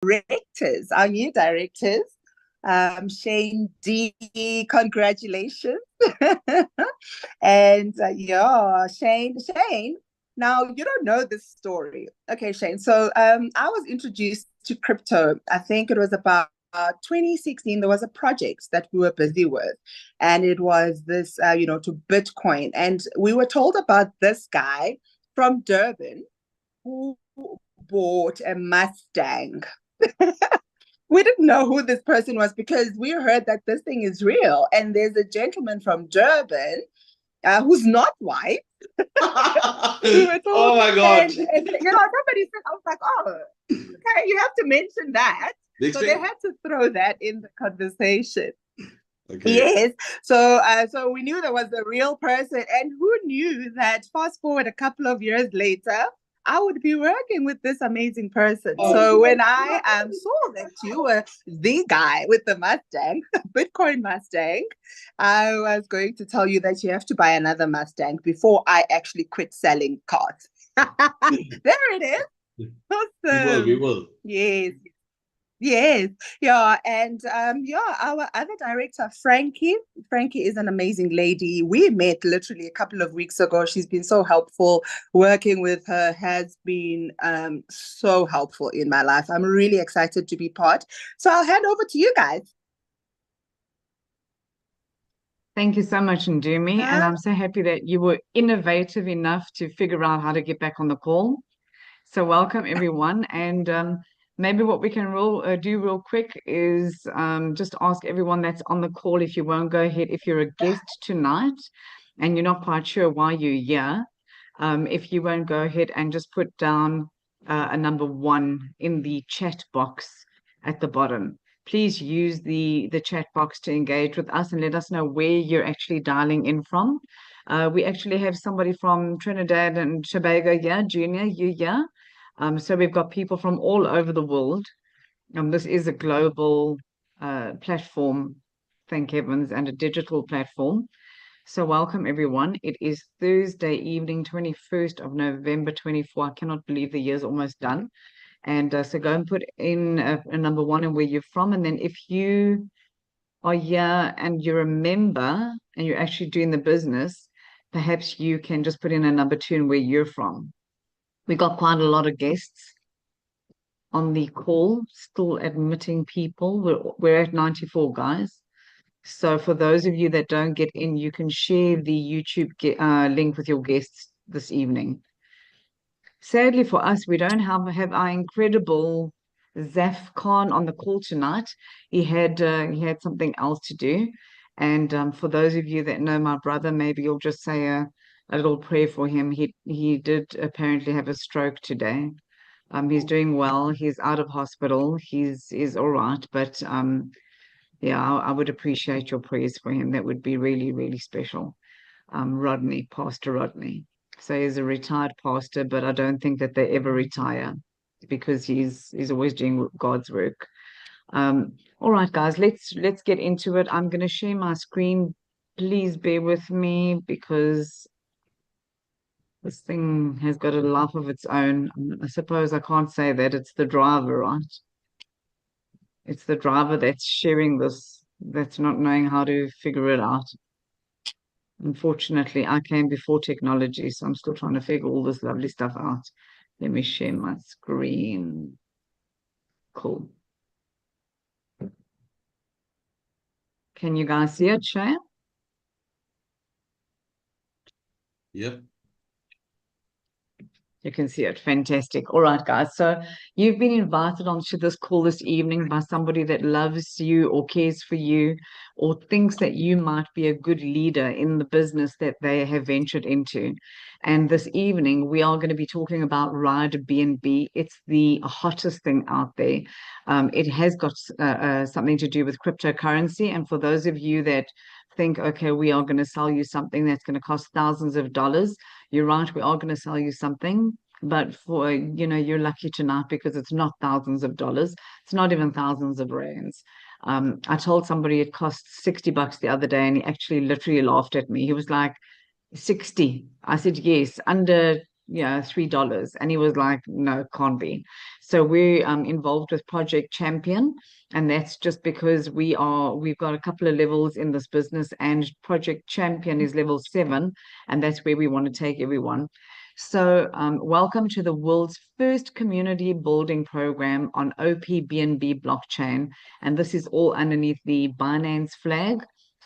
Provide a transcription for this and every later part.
directors, our new directors. Shane D, congratulations. And yeah, Shane. Now you don't know this story. Okay, Shane. So I was introduced to crypto. I think it was about 2016. There was a project that we were busy with, and it was this, to Bitcoin. And we were told about this guy from Durban who bought a Mustang. We didn't know who this person was because we heard that this thing is real. And there's a gentleman from Durban who's not white. We were told, Oh my God. somebody said, I was like, oh, okay, you have to mention that. So they had to throw that in the conversation. Okay. Yes. So we knew there was a real person, and who knew that fast forward a couple of years later, I would be working with this amazing person. So when I saw that you were the guy with the Mustang, Bitcoin Mustang, I was going to tell you that you have to buy another Mustang before I actually quit selling cars. There it is. Awesome. We will. Yes. Yes, yeah, and yeah, our other director, Frankie. Frankie is an amazing lady. We met literally a couple of weeks ago. She's been so helpful. Working with her has been so helpful in my life. I'm really excited to be part. So I'll hand over to you guys. Thank you so much, Ndumi. And I'm so happy that you were innovative enough to figure out how to get back on the call. So welcome, everyone. And maybe what we can do real quick is just ask everyone that's on the call, if you won't go ahead, if you're a guest tonight and you're not quite sure why you're here, if you won't go ahead and just put down a number 1 in the chat box at the bottom. Please use the chat box to engage with us and let us know where you're actually dialing in from. We actually have somebody from Trinidad and Tobago here, Junior, you here. So we've got people from all over the world. This is a global platform, thank heavens, and a digital platform. So welcome, everyone. It is Thursday evening, 21st of November, 24. I cannot believe the year's almost done. And so go and put in a number 1 and where you're from. And then if you are here and you're a member and you're actually doing the business, perhaps you can just put in a number 2 and where you're from. We got quite a lot of guests on the call, still admitting people. We're at 94, guys. So for those of you that don't get in, you can share the YouTube link with your guests this evening. Sadly for us, we don't have our incredible Zaf Khan on the call tonight. He had something else to do. And for those of you that know my brother, maybe you'll just say a little prayer for him. He did apparently have a stroke today. He's doing well. He's out of hospital. He's all right. But yeah, I would appreciate your prayers for him. That would be really, really special. Rodney, Pastor Rodney. So he's a retired pastor, but I don't think that they ever retire because he's always doing God's work. All right, guys, let's get into it. I'm going to share my screen. Please bear with me because this thing has got a life of its own. I suppose I can't say that. It's the driver, right? It's the driver that's sharing this, that's not knowing how to figure it out. Unfortunately, I came before technology, so I'm still trying to figure all this lovely stuff out. Let me share my screen. Cool. Can you guys see it, Shay? Yep. You can see it. Fantastic. All right, guys. So you've been invited onto this call this evening by somebody that loves you or cares for you or thinks that you might be a good leader in the business that they have ventured into. And this evening, we are going to be talking about Ride B&B. It's the hottest thing out there. It has got something to do with cryptocurrency. And for those of you that think, okay, we are going to sell you something that's going to cost thousands of dollars, you're right, we are going to sell you something, but for, you're lucky tonight because it's not thousands of dollars. It's not even thousands of rands. I told somebody it cost $60 the other day and he actually literally laughed at me. He was like, 60. I said, yes, under $3. And he was like, no, can't be. So we're involved with Project Champion. And that's just because we've got a couple of levels in this business, and Project Champion is level 7, and that's where we want to take everyone. So welcome to the world's first community building program on OPBNB blockchain. And this is all underneath the Binance flag.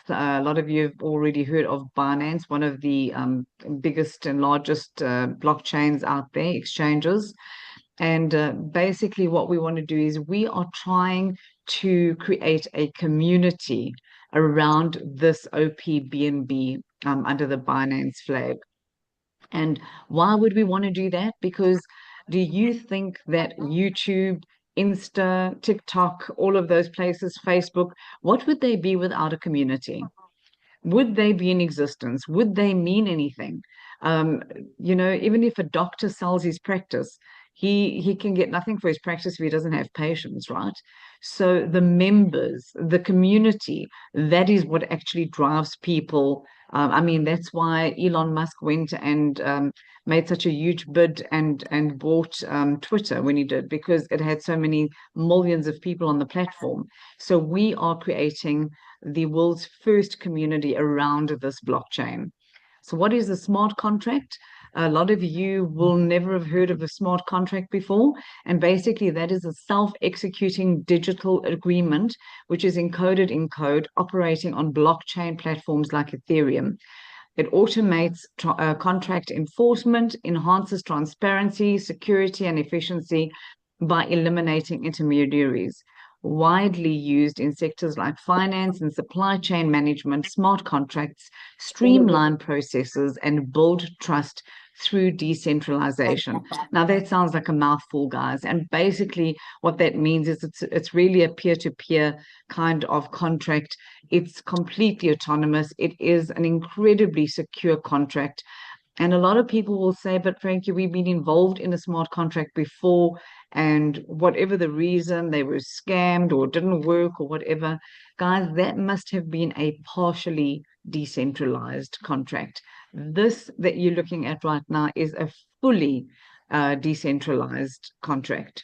A lot of you have already heard of Binance, one of the biggest and largest blockchains out there, exchanges. And basically what we want to do is we are trying to create a community around this OPBNB under the Binance flag. And why would we want to do that? Because do you think that YouTube, Insta, TikTok, all of those places, Facebook, what would they be without a community? Would they be in existence? Would they mean anything? Even if a doctor sells his practice, he can get nothing for his practice if he doesn't have patients, right? So the members, the community, that is what actually drives people. That's why Elon Musk went and made such a huge bid and bought Twitter when he did, because it had so many millions of people on the platform. So we are creating the world's first community around this blockchain. So what is a smart contract? A lot of you will never have heard of a smart contract before. And basically that is a self-executing digital agreement, which is encoded in code, operating on blockchain platforms like Ethereum. It automates contract enforcement, enhances transparency, security, and efficiency by eliminating intermediaries. Widely used in sectors like finance and supply chain management, smart contracts streamline processes and build trust through decentralization. Now that sounds like a mouthful, guys, and basically what that means is it's really a peer-to-peer kind of contract. It's completely autonomous. It is an incredibly secure contract. And a lot of people will say, but Frankie, we've been involved in a smart contract before, and whatever the reason, they were scammed or didn't work or whatever. Guys, that must have been a partially decentralized contract. This that you're looking at right now is a fully decentralized contract.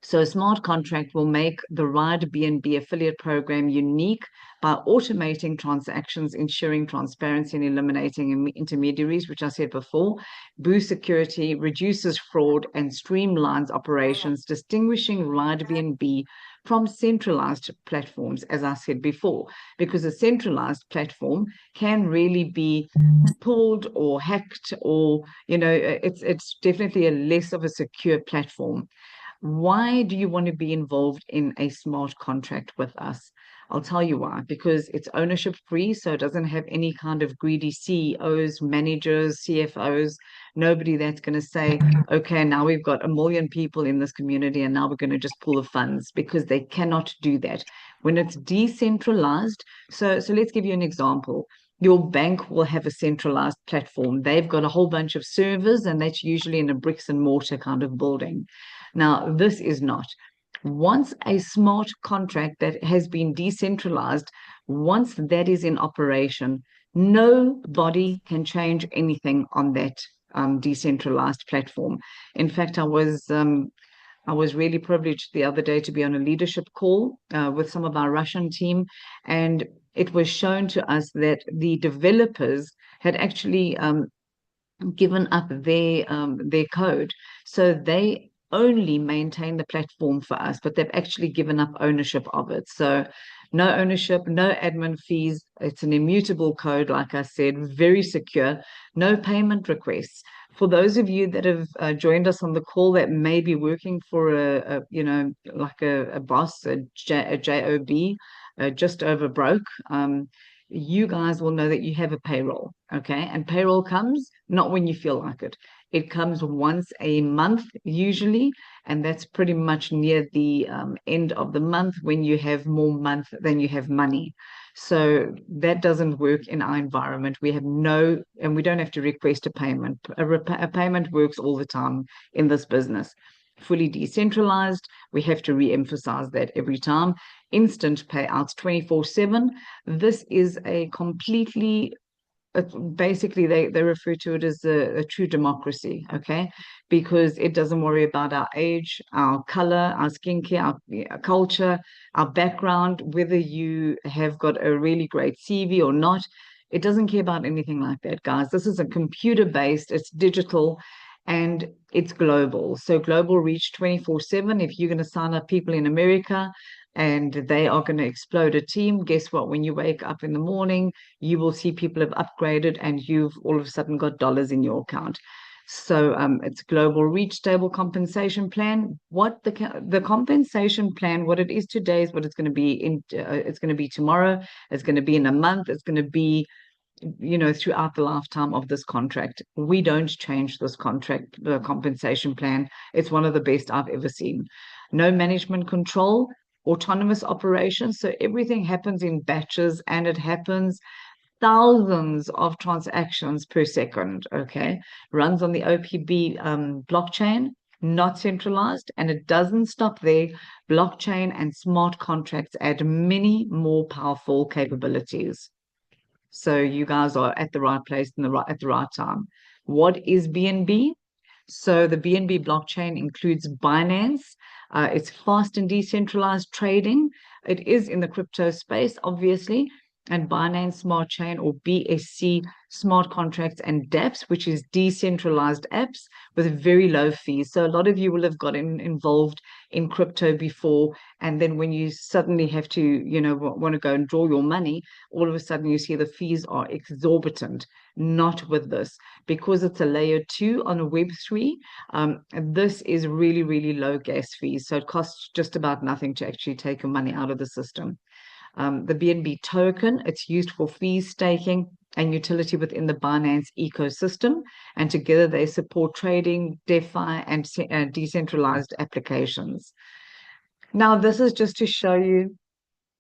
So a smart contract will make the RideBNB affiliate program unique by automating transactions, ensuring transparency, and eliminating intermediaries, which I said before, boosts security, reduces fraud, and streamlines operations, distinguishing RideBNB from centralized platforms, as I said before, because a centralized platform can really be pulled or hacked, or, it's definitely a less of a secure platform. Why do you want to be involved in a smart contract with us? I'll tell you why. Because it's ownership free, so it doesn't have any kind of greedy CEOs, managers, CFOs, nobody that's going to say, okay, now we've got 1 million people in this community and now we're going to just pull the funds, because they cannot do that. When it's decentralized, so let's give you an example. Your bank will have a centralized platform. They've got a whole bunch of servers, and that's usually in a bricks and mortar kind of building. Now, this is not. Once a smart contract that has been decentralized, once that is in operation, nobody can change anything on that decentralized platform. In fact, I was really privileged the other day to be on a leadership call with some of our Russian team, and it was shown to us that the developers had actually given up their code. So they only maintain the platform for us, but they've actually given up ownership of it. So no ownership, no admin fees. It's an immutable code, like I said, very secure, no payment requests. For those of you that have joined us on the call that may be working for a boss, a job, just over broke, you guys will know that you have a payroll, okay? And payroll comes not when you feel like it. It comes once a month usually, and that's pretty much near the end of the month, when you have more month than you have money. So that doesn't work in our environment. We have and we don't have to request a payment. A payment works all the time in this business. Fully decentralized, we have to re-emphasize that every time. Instant payouts 24/7. This is a completely basically they refer to it as a true democracy, okay? Because it doesn't worry about our age, our color, our skincare, our culture, our background, whether you have got a really great CV or not. It doesn't care about anything like that, guys. This is a computer-based, it's digital, and it's global. So global reach 24/7. If you're going to sign up people in America and they are going to explode a team, guess what? When you wake up in the morning, you will see people have upgraded and you've all of a sudden got dollars in your account. So it's global reach, stable compensation plan. What the compensation plan, what it is today is what it's going to be it's going to be tomorrow. It's going to be in a month. It's going to be, you know, throughout the lifetime of this contract. We don't change this contract, the compensation plan. It's one of the best I've ever seen. No management control, autonomous operations. So everything happens in batches and it happens thousands of transactions per second, okay? Runs on the OPB blockchain, not centralized, and it doesn't stop there. Blockchain and smart contracts add many more powerful capabilities. So you guys are at the right place at the right time. What is BNB? So the BNB blockchain includes Binance. It's fast and decentralized trading. It is in the crypto space, obviously, and Binance Smart Chain, or BSC, smart contracts and dApps, which is decentralized apps with very low fees. So a lot of you will have gotten involved in crypto before, and then when you suddenly have to, you know, want to go and draw your money, all of a sudden you see the fees are exorbitant. Not with this, because it's a layer 2 on a Web3. This is really, really low gas fees, so it costs just about nothing to actually take your money out of the system. The BNB token, it's used for fees, staking, and utility within the Binance ecosystem. And together they support trading, DeFi, and decentralized applications. Now, this is just to show you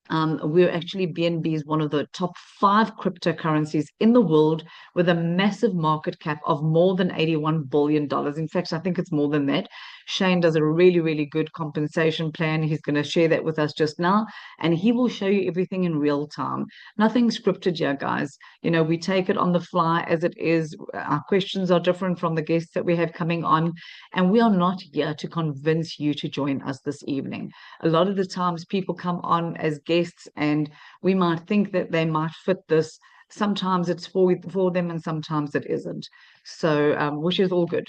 we're actually, BNB is one of the top 5 cryptocurrencies in the world with a massive market cap of more than $81 billion. In fact, I think it's more than that. Shane does a really, really good compensation plan. He's going to share that with us just now, and he will show you everything in real time. Nothing scripted here, guys. You know, we take it on the fly as it is. Our questions are different from the guests that we have coming on, and we are not here to convince you to join us this evening. A lot of the times people come on as guests and we might think that they might fit this. Sometimes it's for them and sometimes it isn't. So, which is all good.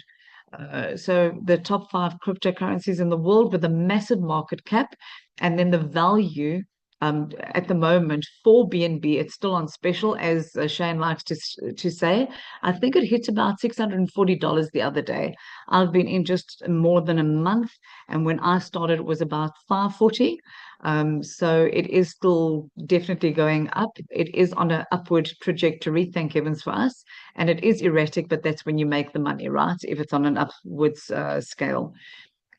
So the top 5 cryptocurrencies in the world with a massive market cap, and then the value at the moment for BNB, it's still on special, as Shane likes to say. I think it hit about $640 the other day. I've been in just more than a month, and when I started, it was about $540. So it is still definitely going up. It is on an upward trajectory, thank heavens for us. And it is erratic, but that's when you make the money, right? If it's on an upwards scale.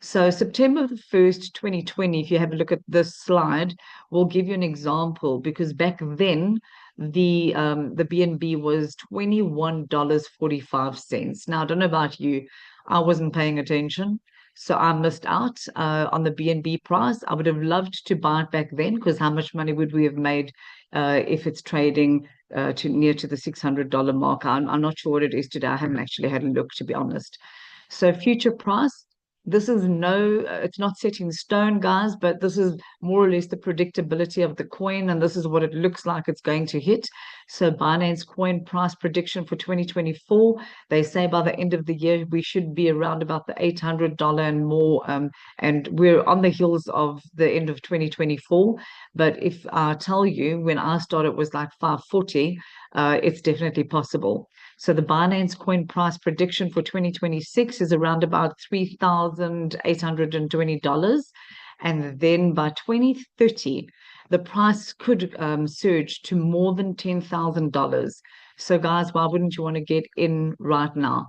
So September the 1st, 2020, if you have a look at this slide, we'll give you an example, because back then the BNB was $21.45. Now, I don't know about you, I wasn't paying attention, so I missed out on the BNB price. I would have loved to buy it back then, because how much money would we have made if it's trading near to the $600 mark? I'm not sure what it is today. I haven't actually had a look, to be honest. So future price, this is it's not set in stone, guys, but this is more or less the predictability of the coin, and this is what it looks like it's going to hit. So Binance coin price prediction for 2024, they say by the end of the year we should be around about the $800 and more, and we're on the heels of the end of 2024. But if I tell you, when I started it was like 540, it's definitely possible. So the Binance coin price prediction for 2026 is around about $3,820. And then by 2030, the price could surge to more than $10,000. So guys, why wouldn't you want to get in right now?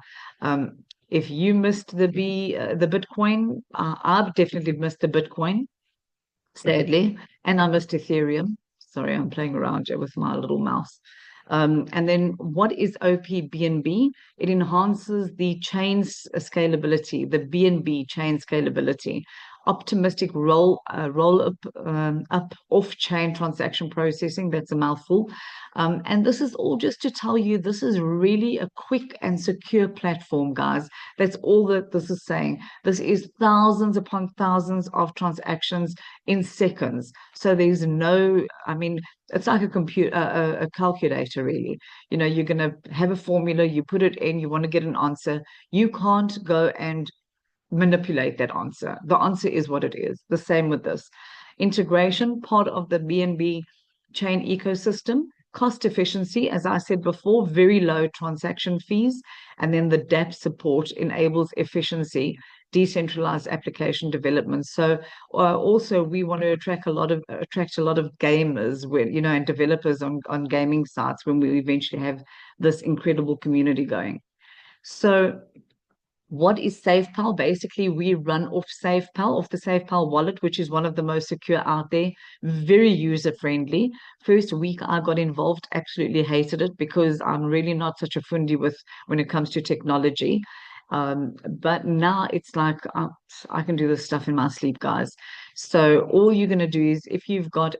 If you missed the Bitcoin, I've definitely missed the Bitcoin, sadly, and I missed Ethereum. Sorry, I'm playing around here with my little mouse. And then what is OPBNB? It enhances the chain scalability, the BNB chain scalability optimistic up off-chain transaction processing. That's a mouthful. And this is all just to tell you this is really a quick and secure platform, guys. That's all that this is saying. This is thousands upon thousands of transactions in seconds. So there's no, I mean, it's like a calculator, really. You know, you're going to have a formula, you put it in, you want to get an answer. You can't go and manipulate that answer. The answer is what it is. The same with this. Integration, part of the BNB chain ecosystem. Cost efficiency, as I said before, very low transaction fees. And then the dApp support enables efficiency, decentralized application development. So also we want to attract a lot of gamers, when, you know, and developers on gaming sites when we eventually have this incredible community going. So what is SafePal? Basically, we run off SafePal, off the SafePal wallet, which is one of the most secure out there, very user-friendly. First week I got involved, absolutely hated it because I'm really not such a fundi when it comes to technology. But now it's like I can do this stuff in my sleep, guys. So all you're going to do is, if you've got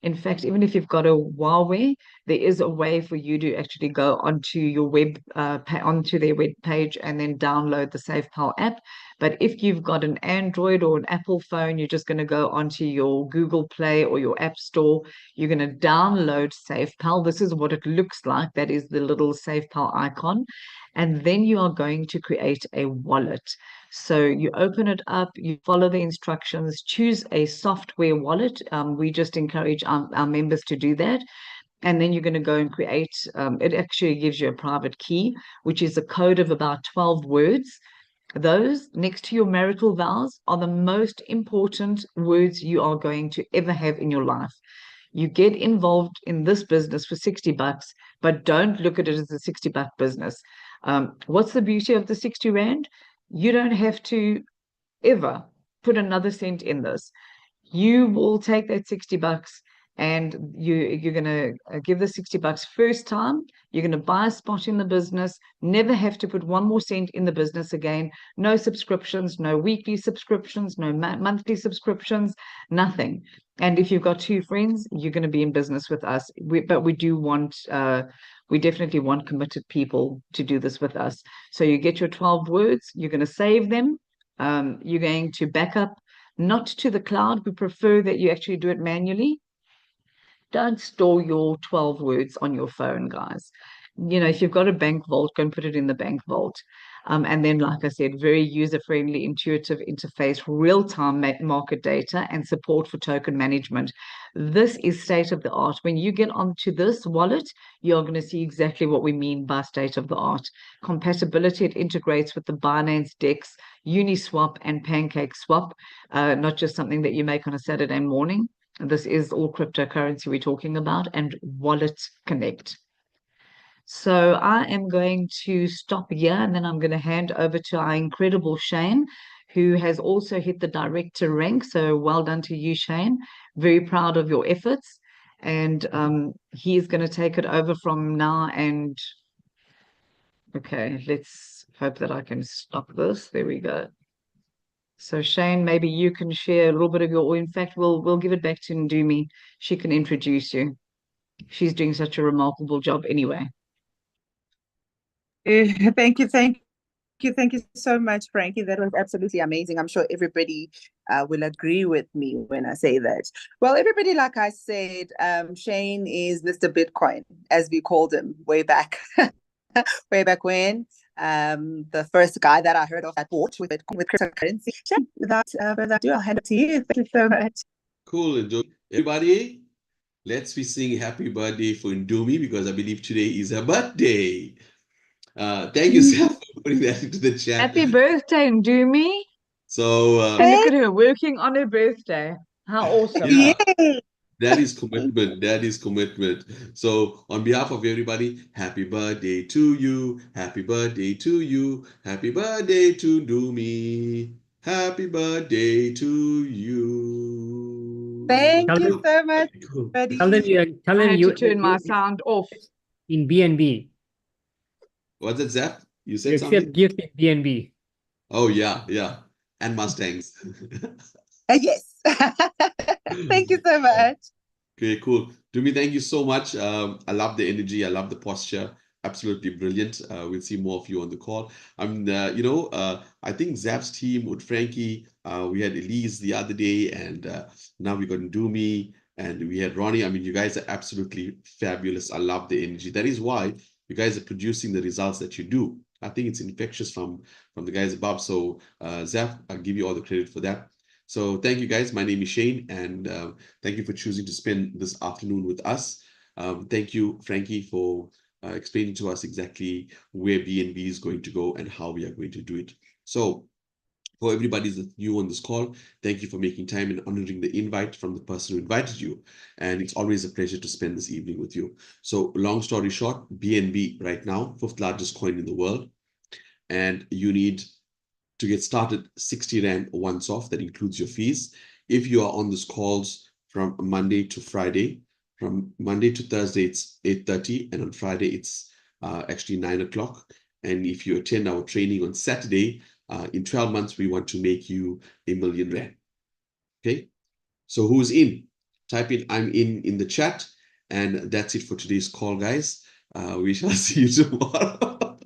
in fact, even if you've got a Huawei, there is a way for you to actually go onto your onto their web page and then download the SafePal app. But if you've got an Android or an Apple phone, you're just going to go onto your Google Play or your App Store. You're going to download SafePal. This is what it looks like. That is the little SafePal icon. And then you are going to create a wallet. So you open it up, you follow the instructions, choose a software wallet. We just encourage our members to do that. And then you're going to go and create, it actually gives you a private key, which is a code of about 12 words. Those, next to your marital vows, are the most important words you are going to ever have in your life. You get involved in this business for 60 bucks, but don't look at it as a 60-buck business. What's the beauty of the 60 Rand? You don't have to ever put another cent in this. You will take that 60 bucks and you're going to give the 60 bucks first time. You're going to buy a spot in the business, never have to put one more cent in the business again. No subscriptions, no weekly subscriptions, no monthly subscriptions, nothing. And if you've got 2 friends, you're going to be in business with us. But we do want, we definitely want committed people to do this with us. So you get your 12 words, you're going to save them. You're going to back up, not to the cloud. We prefer that you actually do it manually. Don't store your 12 words on your phone, guys. You know, if you've got a bank vault, go and put it in the bank vault. And then, like I said, very user-friendly, intuitive interface, real-time market data, and support for token management. This is state-of-the-art. When you get onto this wallet, you're going to see exactly what we mean by state-of-the-art. Compatibility, it integrates with the Binance DEX, Uniswap, and PancakeSwap, not just something that you make on a Saturday morning. This is all cryptocurrency we're talking about, and Wallet Connect. So I am going to stop here, and then I'm going to hand over to our incredible Shane, who has also hit the director rank. So well done to you, Shane. Very proud of your efforts. And he is going to take it over from now. And okay, let's hope that I can stop this. There we go. So Shane, maybe you can share a little bit of your, or in fact, we'll give it back to Ndumi. She can introduce you. She's doing such a remarkable job anyway. Thank you so much, Frankie. That was absolutely amazing. I'm sure everybody will agree with me when I say that. Well, everybody, like I said, Shane is Mr. Bitcoin, as we called him way back, way back when. The first guy that I heard of that bought with cryptocurrency. Without further ado, I'll hand it to you. Thank you so much. Cool, Ndumi. Everybody, let's be singing happy birthday for Ndumi because I believe today is her birthday. Thank you, Sam, for putting that into the chat. Happy birthday, Ndumi. So, and look at her working on her birthday. How awesome. Yeah. That is commitment. That is commitment. So on behalf of everybody, happy birthday to you. Happy birthday to you. Happy birthday to Ndumi. Happy birthday to you. Thank you so much. Tell them you to turn my sound off. In BNB. What's that, Zap? You said you something? accept gift in BNB. Oh, yeah, yeah. and Mustangs. Yes. Thank you so much. Okay, cool. Dumi, thank you so much. I love the energy. I love the posture. Absolutely brilliant. We'll see more of you on the call. I think Zap's team with Frankie, we had Elise the other day, and now we got Dumi, and we had Ronnie. I mean, you guys are absolutely fabulous. I love the energy. That is why you guys are producing the results that you do. I think it's infectious from the guys above. So Zap, I'll give you all the credit for that. So thank you guys. My name is Shane, and thank you for choosing to spend this afternoon with us. Thank you, Frankie, for explaining to us exactly where BNB is going to go and how we are going to do it. So for everybody that's new on this call, thank you for making time and honoring the invite from the person who invited you. And it's always a pleasure to spend this evening with you. So long story short, BNB right now, 5th largest coin in the world. And you need to get started, 60 Rand once off. That includes your fees. If you are on these calls from Monday to Friday, from Monday to Thursday, it's 8:30, and on Friday, it's actually 9 o'clock. And if you attend our training on Saturday, in 12 months, we want to make you R1 million. Okay, so who's in? Type in "I'm in the chat, and that's it for today's call, guys. We shall see you tomorrow.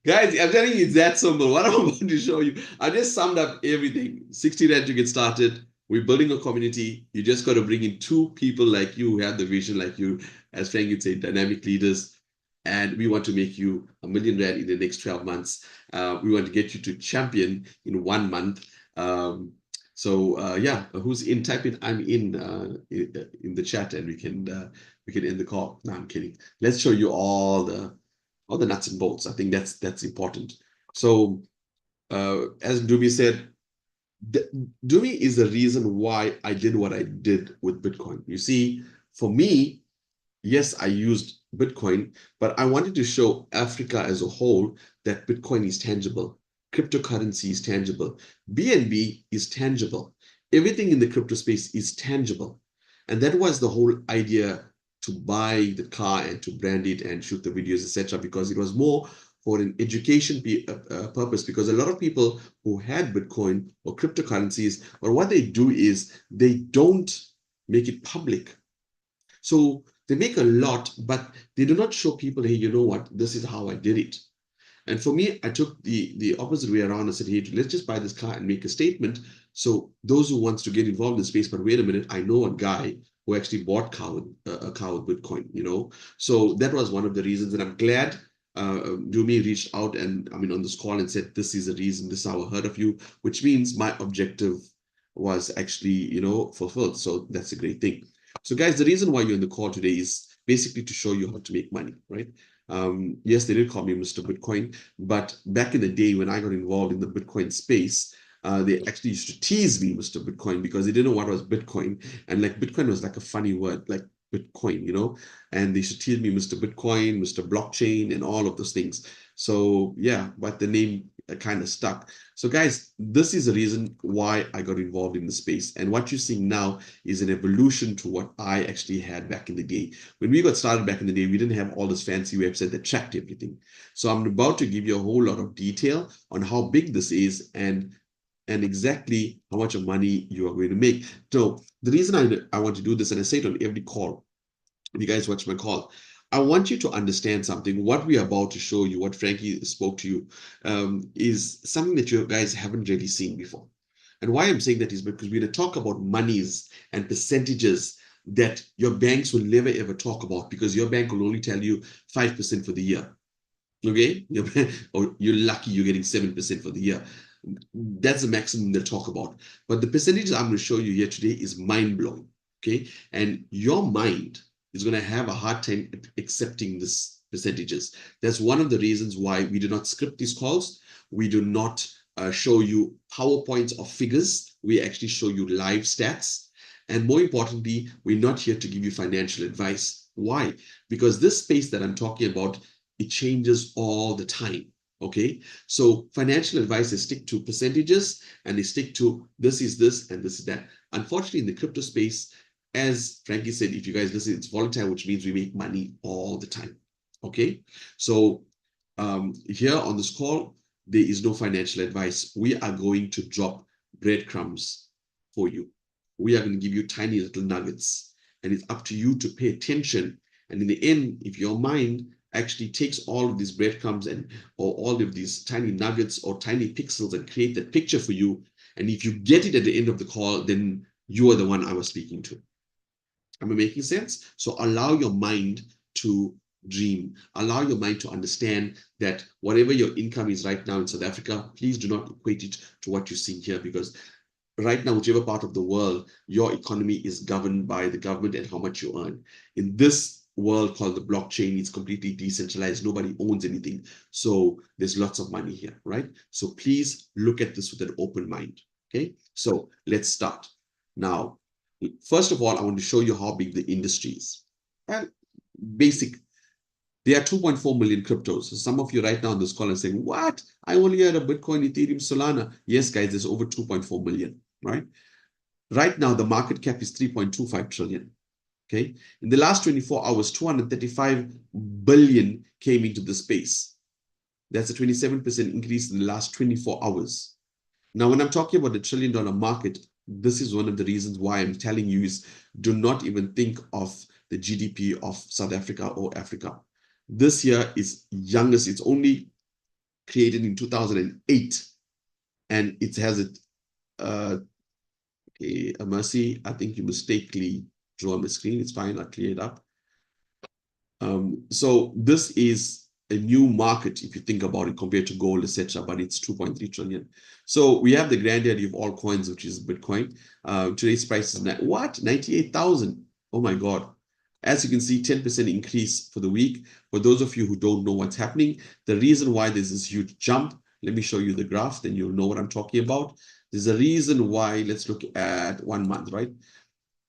Guys, I'm telling you, it's that simple. What I'm about to show you, I just summed up everything. 60 Rand to get started. We're building a community. You just got to bring in 2 people like you who have the vision like you, as Frank would say, dynamic leaders. And we want to make you R1 million in the next 12 months. We want to get you to champion in 1 month. Yeah, who's in? Type in "I'm in" the chat, and we can end the call. No, I'm kidding. Let's show you all the nuts and bolts. I think that's important. So as Dumi said, Dumi is the reason why I did what I did with Bitcoin. You see, for me, yes, I used Bitcoin, but I wanted to show Africa as a whole that Bitcoin is tangible. Cryptocurrency is tangible. BNB is tangible. Everything in the crypto space is tangible. And that was the whole idea to buy the car and to brand it and shoot the videos, etc., because it was more for an education purpose, because a lot of people who had Bitcoin or cryptocurrencies, or what they do is they don't make it public. So they make a lot, but they do not show people, hey, you know what, this is how I did it. And for me, I took the opposite way around and said, hey, let's just buy this car and make a statement. So those who wants to get involved in the space, but wait a minute, I know a guy who actually bought a car with Bitcoin, you know? So that was one of the reasons, and I'm glad Dumi reached out and on this call and said, this is the reason, this is how I heard of you, which means my objective was actually, fulfilled. So that's a great thing. So guys, the reason why you're in the call today is basically to show you how to make money, right? Yes, they did call me Mr. Bitcoin, but back in the day when I got involved in the Bitcoin space, they actually used to tease me Mr. Bitcoin because they didn't know what was Bitcoin. And like Bitcoin was like a funny word, like Bitcoin, and they used to tease me Mr. Bitcoin, Mr. Blockchain, and all of those things. So yeah, but the name kind of stuck. So guys, this is the reason why I got involved in the space. And what you're seeing now is an evolution to what I actually had back in the day. When we got started back in the day, we didn't have all this fancy website that tracked everything. So I'm about to give you a whole lot of detail on how big this is and exactly how much of money you are going to make. So the reason I want to do this, and I say it on every call, if you guys watch my call, I want you to understand something. What we're about to show you, what Frankie spoke to you, is something that you guys haven't really seen before. And why I'm saying that is because we're going to talk about monies and percentages that your banks will never ever talk about, because your bank will only tell you 5% for the year. Okay? Or you're lucky you're getting 7% for the year. That's the maximum they'll talk about. But the percentages I'm going to show you here today is mind-blowing. Okay? And your mind is going to have a hard time accepting these percentages. That's one of the reasons why we do not script these calls. We do not show you PowerPoints of figures. We actually show you live stats. And more importantly, we're not here to give you financial advice. Why? Because this space that I'm talking about, it changes all the time. Okay, so financial advice is stick to percentages, and they stick to this is this and this is that. Unfortunately, in the crypto space, as Frankie said, if you guys listen, it's volatile, which means we make money all the time. Okay, so here on this call, there is no financial advice. We are going to drop breadcrumbs for you. We are going to give you tiny little nuggets, and it's up to you to pay attention. And in the end, if your mind actually takes all of these breadcrumbs or all of these tiny nuggets or tiny pixels and create that picture for you, and if you get it at the end of the call, then you are the one I was speaking to. Am I making sense? So allow your mind to dream. Allow your mind to understand that whatever your income is right now in South Africa, please do not equate it to what you're seeing here, because right now, whichever part of the world, your economy is governed by the government and how much you earn. In this world called the blockchain, it's completely decentralized. Nobody owns anything. So there's lots of money here, right? So please look at this with an open mind, okay? So let's start. Now, first of all, I want to show you how big the industry is. And basic, there are 2.4 million cryptos. So some of you right now on this call are saying, what? I only heard of Bitcoin, Ethereum, Solana. Yes, guys, there's over 2.4 million, right? Right now, the market cap is 3.25 trillion. Okay. In the last 24 hours, 235 billion came into the space. That's a 27% increase in the last 24 hours. Now, when I'm talking about the $1 trillion market, this is one of the reasons why I'm telling you is do not even think of the GDP of South Africa or Africa. This year is youngest. It's only created in 2008, and it has it. Okay, Mercy, I think you mistakenly drew on the screen. It's fine. I'll clear it up. So this is a new market if you think about it compared to gold, etc. But it's 2.3 trillion. So we have the granddaddy of all coins, which is Bitcoin. Today's price is what? 98,000. Oh my God. As you can see, 10% increase for the week. For those of you who don't know what's happening, the reason why there's this huge jump, let me show you the graph, then you'll know what I'm talking about. There's a reason why. Let's look at 1 month, right?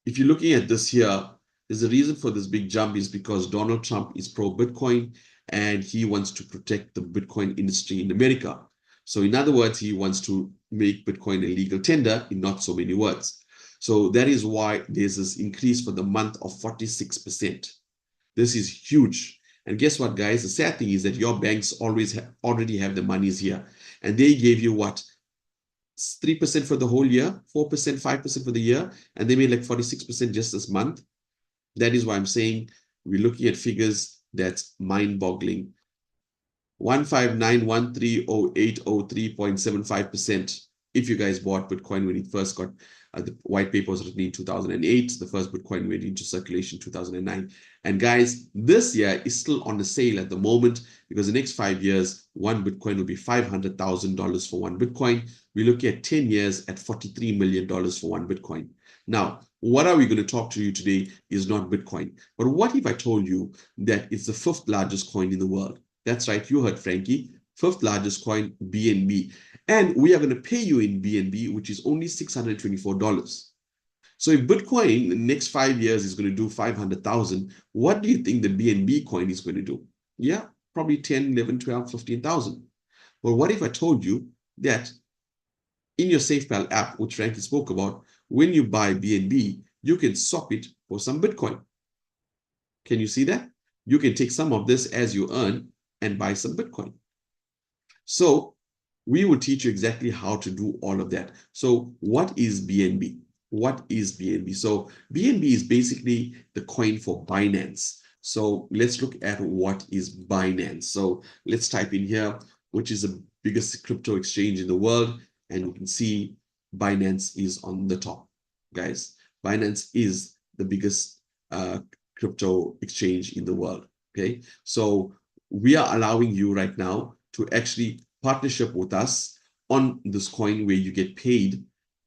If you're looking at this here, there's a reason for this big jump is because Donald Trump is pro-Bitcoin and he wants to protect the Bitcoin industry in America. So in other words, he wants to make Bitcoin a legal tender in not so many words. So that is why there's this increase for the month of 46%. This is huge. And guess what, guys? The sad thing is that your banks already have the monies here. And they gave you what? 3% for the whole year, 4%, 5% for the year, and they made like 46% just this month. That is why I'm saying we're looking at figures that's mind-boggling. 159,130,803.75%. If you guys bought Bitcoin when it first got, the white paper was written in 2008, the first Bitcoin went into circulation in 2009. And guys, this year is still on the sale at the moment because the next 5 years, one Bitcoin will be $500,000 for one Bitcoin. We look at 10 years at $43 million for one Bitcoin. Now, what are we going to talk to you today is not Bitcoin. But what if I told you that it's the 5th largest coin in the world? That's right, you heard Frankie, 5th largest coin, BNB. And we are going to pay you in BNB, which is only $624. So if Bitcoin in the next 5 years is going to do 500,000, what do you think the BNB coin is going to do? Yeah, probably 10, 11, 12, 15,000. Well, what if I told you that in your SafePal app, which Frankie spoke about, when you buy BNB, you can swap it for some Bitcoin. Can you see that? You can take some of this as you earn and buy some Bitcoin. So we will teach you exactly how to do all of that. So what is BNB? What is BNB? So BNB is basically the coin for Binance. So let's look at what is Binance. So let's type in here, which is the biggest crypto exchange in the world. And you can see Binance is on the top, guys. Binance is the biggest crypto exchange in the world, okay? So we are allowing you right now to actually partnership with us on this coin where you get paid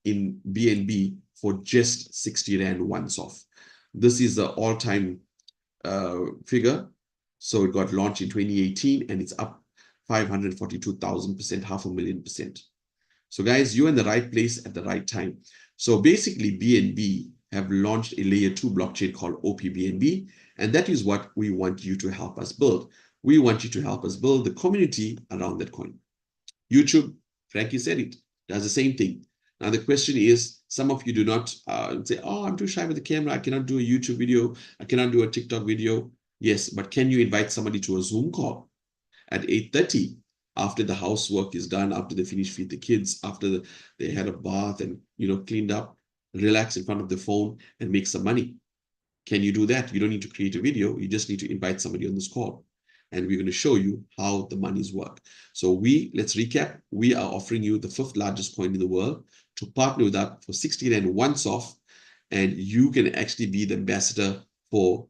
in BNB for just 60 Rand once off. This is the all-time figure. So it got launched in 2018 and it's up 542,000%, 500,000%. So guys, you're in the right place at the right time. So basically BNB have launched a layer 2 blockchain called OPBNB, and that is what we want you to help us build. We want you to help us build the community around that coin. YouTube, Frankie said it, does the same thing. Now the question is, some of you do not say, oh, I'm too shy with the camera. I cannot do a YouTube video. I cannot do a TikTok video. Yes, but can you invite somebody to a Zoom call at 8:30 after the housework is done, after they finish feed the kids, after they had a bath and, you know, cleaned up, relax in front of the phone and make some money. Can you do that? You don't need to create a video. You just need to invite somebody on this call. And we're going to show you how the monies work. So let's recap. We are offering you the 5th largest coin in the world to partner with us for 60 Rand once off. And you can actually be the ambassador for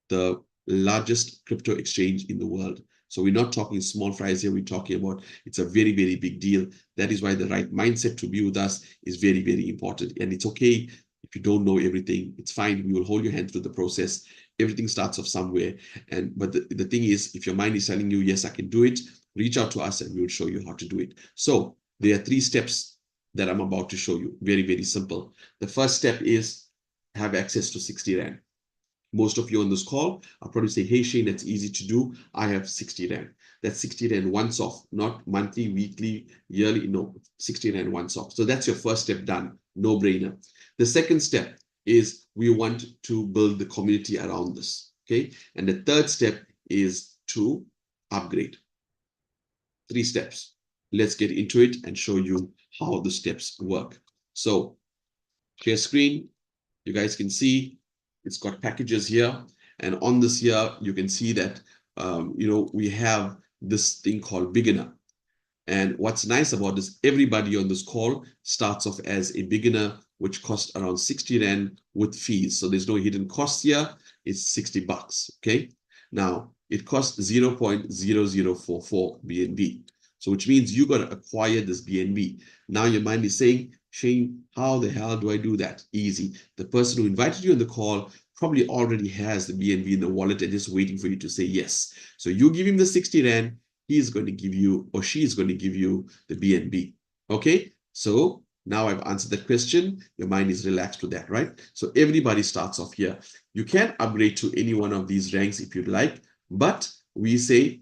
the largest crypto exchange in the world. So we're not talking small fries here. We're talking about, it's a very, very big deal. That is why the right mindset to be with us is very, very important. And it's okay if you don't know everything. It's fine. We will hold your hand through the process. Everything starts off somewhere. But the thing is, if your mind is telling you, yes, I can do it, reach out to us and we will show you how to do it. So there are 3 steps that I'm about to show you. Very, very simple. The first step is have access to 60 Rand. Most of you on this call are probably saying, hey, Shane, that's easy to do. I have 60 Rand. That's 60 Rand once off, not monthly, weekly, yearly, no, 60 Rand once off. So that's your first step done, no brainer. The second step is we want to build the community around this, okay? And the third step is to upgrade. 3 steps. Let's get into it and show you how the steps work. So share screen, you guys can see it's got packages here. And on this here, you can see that, you know, we have this thing called beginner. And what's nice about this, everybody on this call starts off as a beginner, which costs around 60 Rand with fees. So there's no hidden costs here. It's 60 bucks, okay? Now, it costs 0.0044 BNB. So which means you got to acquire this BNB. Now your mind is saying, Shane, how the hell do I do that? Easy. The person who invited you on the call probably already has the BNB in the wallet and just waiting for you to say yes. So you give him the 60 Rand, he's going to give you, or she's going to give you the BNB. Okay? So now I've answered the question. Your mind is relaxed to that, right? So everybody starts off here. You can upgrade to any one of these ranks if you'd like, but we say,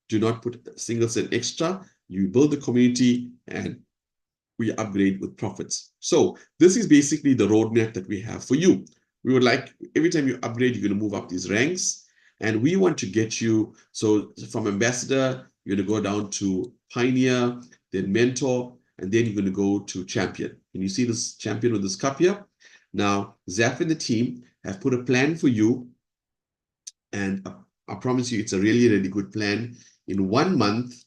do not put a single cent extra. You build the community and we upgrade with profits. So this is basically the roadmap that we have for you. We would like, every time you upgrade, you're going to move up these ranks. And we want to get you, so from ambassador, you're going to go down to pioneer, then mentor, and then you're going to go to champion. And you see this champion with this cup here? Now, Zaf and the team have put a plan for you. And I promise you, it's a really, really good plan. In 1 month,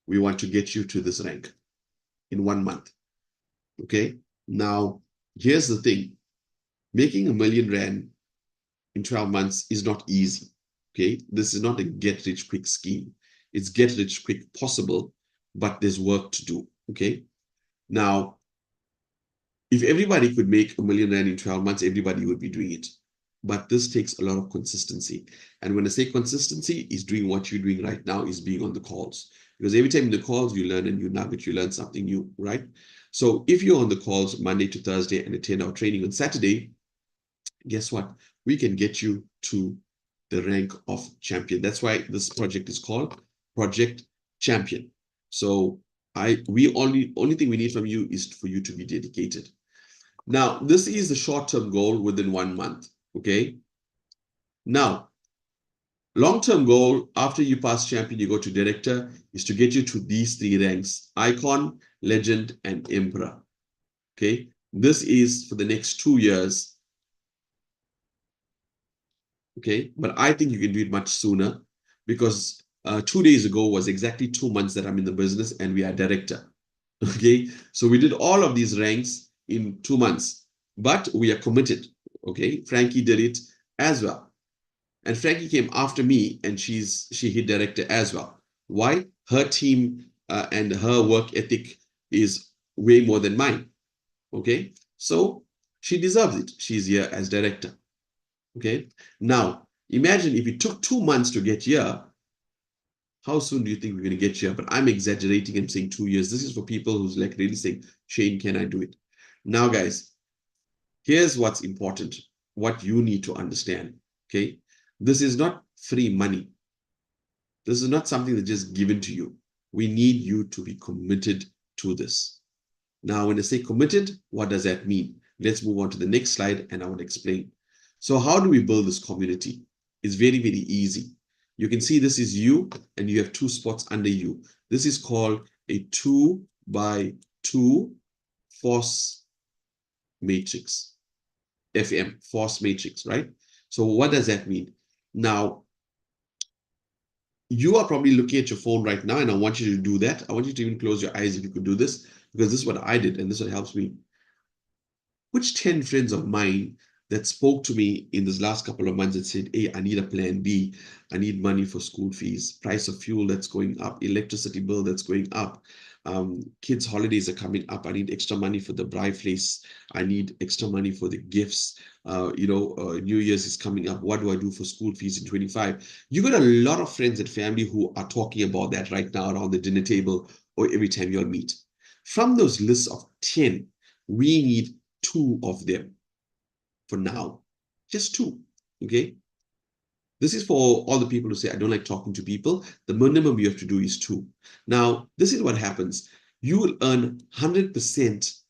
we want to get you to this rank. In 1 month. Okay? Now, here's the thing. Making R1 million in 12 months is not easy. Okay? This is not a get-rich-quick scheme. It's get-rich-quick possible, but there's work to do. Okay? Now, if everybody could make R1 million in 12 months, everybody would be doing it. But this takes a lot of consistency. And when I say consistency, is doing what you're doing right now, is being on the calls. Because every time in the calls, you learn a new nugget, you learn something new, right? So if you're on the calls Monday to Thursday and a 10-hour training on Saturday, guess what? We can get you to the rank of champion. That's why this project is called Project Champion. So only thing we need from you is for you to be dedicated. Now, this is the short-term goal within 1 month, okay? Now, long-term goal, after you pass champion, you go to director, is to get you to these 3 ranks: icon, legend, and emperor. Okay, this is for the next 2 years. Okay, but I think you can do it much sooner, because 2 days ago was exactly 2 months that I'm in the business and we are director. Okay, so we did all of these ranks in 2 months, but we are committed. Okay, Frankie did it as well. And Frankie came after me and she hit director as well. Why? Her team and her work ethic is way more than mine. Okay, so she deserves it. She's here as director. Okay, now imagine if it took 2 months to get here, how soon do you think we're going to get here? But I'm exaggerating and saying 2 years. This is for people who's like really saying, Shane, can I do it? Now, guys, here's what's important, what you need to understand. Okay, this is not free money. This is not something that's just given to you. We need you to be committed to this. Now, when I say committed, what does that mean? Let's move on to the next slide and I will explain. So how do we build this community? It's very, very easy. You can see this is you, and you have 2 spots under you. This is called a 2x2 force matrix. FM, force matrix, right? So what does that mean? Now, you are probably looking at your phone right now, and I want you to do that. I want you to even close your eyes if you could do this, because this is what I did, and this is what helps me. Which 10 friends of mine that spoke to me in this last couple of months and said, hey, I need a plan B. I need money for school fees, price of fuel that's going up, electricity bill that's going up, kids' holidays are coming up. I need extra money for the bride place. I need extra money for the gifts. New Year's is coming up. What do I do for school fees in 25? You got a lot of friends and family who are talking about that right now around the dinner table or every time you'll meet. From those lists of 10, we need 2 of them for now, just 2, okay? This is for all the people who say, I don't like talking to people. The minimum you have to do is 2. Now, this is what happens. You will earn 100%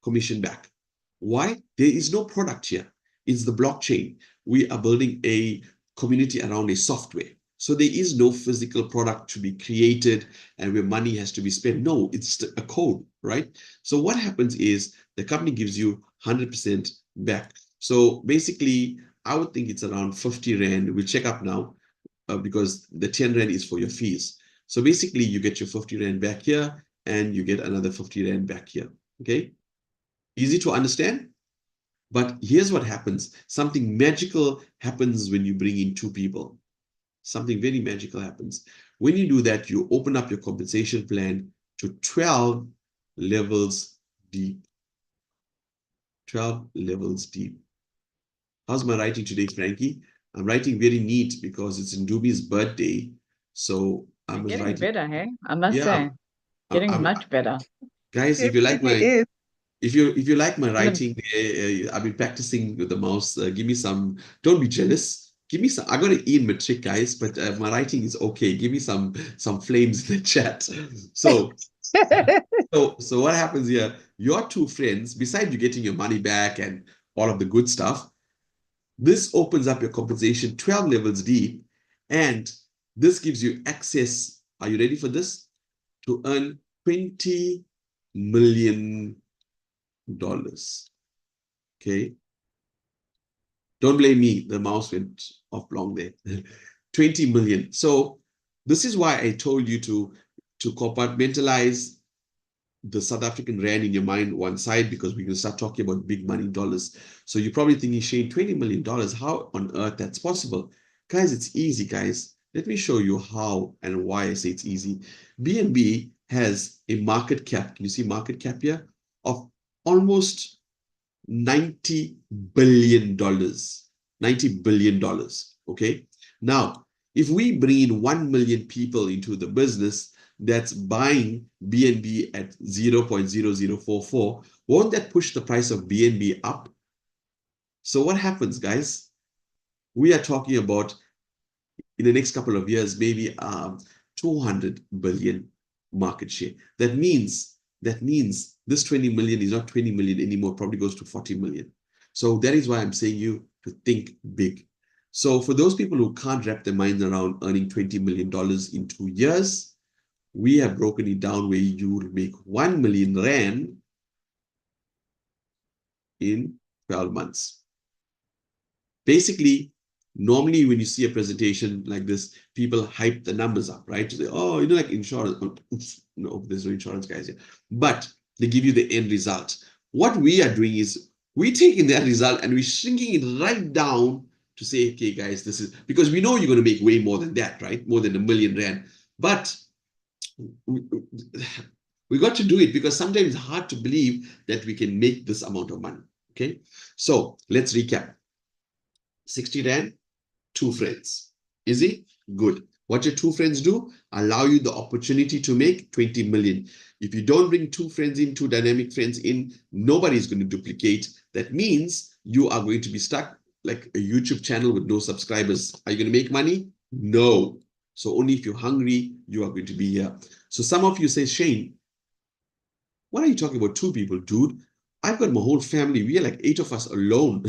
commission back. Why? There is no product here. It's the blockchain. We are building a community around a software. So there is no physical product to be created and where money has to be spent. No, it's a code, right? So what happens is the company gives you 100% back. So basically, I would think it's around 50 Rand. We'll check up now because the 10 Rand is for your fees. So basically, you get your 50 Rand back here and you get another 50 Rand back here, okay? Easy to understand? But here's what happens. Something magical happens when you bring in 2 people. Something very magical happens. When you do that, you open up your compensation plan to 12 levels deep. 12 levels deep. How's my writing today, Frankie? I'm writing very neat because it's Ndumi's birthday. So I'm getting better, hey? I must say, getting much better. Guys, if you like my if you like my writing, I've been practicing with the mouse. Give me some. Don't be jealous. Give me some. I got an E in matric, guys, but my writing is okay. Give me some flames in the chat. So. So what happens here? Your 2 friends, besides you getting your money back and all of the good stuff, this opens up your compensation 12 levels deep, and this gives you access. Are you ready for this? To earn $20 million. Okay. Don't blame me. The mouse went off long there. 20 million. So this is why I told you to compartmentalize the South African Rand in your mind one side, because we're going to start talking about big money dollars. So you're probably thinking, Shane, $20 million, how on earth that's possible? Guys, it's easy, guys. Let me show you how and why I say it's easy. BNB has a market cap, can you see market cap here, of almost $90 billion. $90 billion, okay? Now, if we bring in 1 million people into the business, that's buying BNB at 0.0044, won't that push the price of BNB up? So what happens, guys? We are talking about, in the next couple of years, maybe 200 billion market share. That means this 20 million is not 20 million anymore, probably goes to 40 million. So that is why I'm saying you to think big. So for those people who can't wrap their minds around earning $20 million in 2 years, we have broken it down where you will make 1 million Rand in 12 months. Basically, normally when you see a presentation like this, people hype the numbers up, right? To say, oh, like insurance. Oops, no, there's no insurance guys here. But they give you the end result. What we are doing is we're taking that result and we're shrinking it right down to say, okay, guys, this is, because we know you're going to make way more than that, right? More than 1 million Rand. But we got to do it because sometimes it's hard to believe that we can make this amount of money, okay? So let's recap. 60 Rand, 2 friends. Easy? Good. What your 2 friends do? Allow you the opportunity to make 20 million. If you don't bring 2 friends in, 2 dynamic friends in, nobody's going to duplicate. That means you are going to be stuck like a YouTube channel with no subscribers. Are you going to make money? No. So only if you're hungry, you are going to be here. So some of you say, Shane, what are you talking about 2 people, dude? I've got my whole family. We are like 8 of us alone.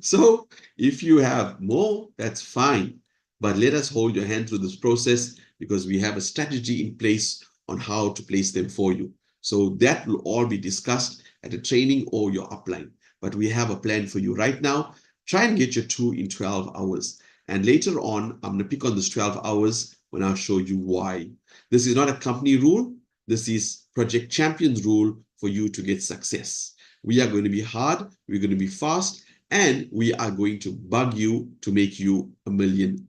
So if you have more, that's fine. but let us hold your hand through this process because we have a strategy in place on how to place them for you. So that will all be discussed at a training or your upline. But we have a plan for you right now. Try and get your 2 in 12 hours. And later on, I'm going to pick on this 12 hours when I'll show you why. This is not a company rule. This is Project Champions rule for you to get success. We are going to be hard. We're going to be fast. And we are going to bug you to make you R1 million.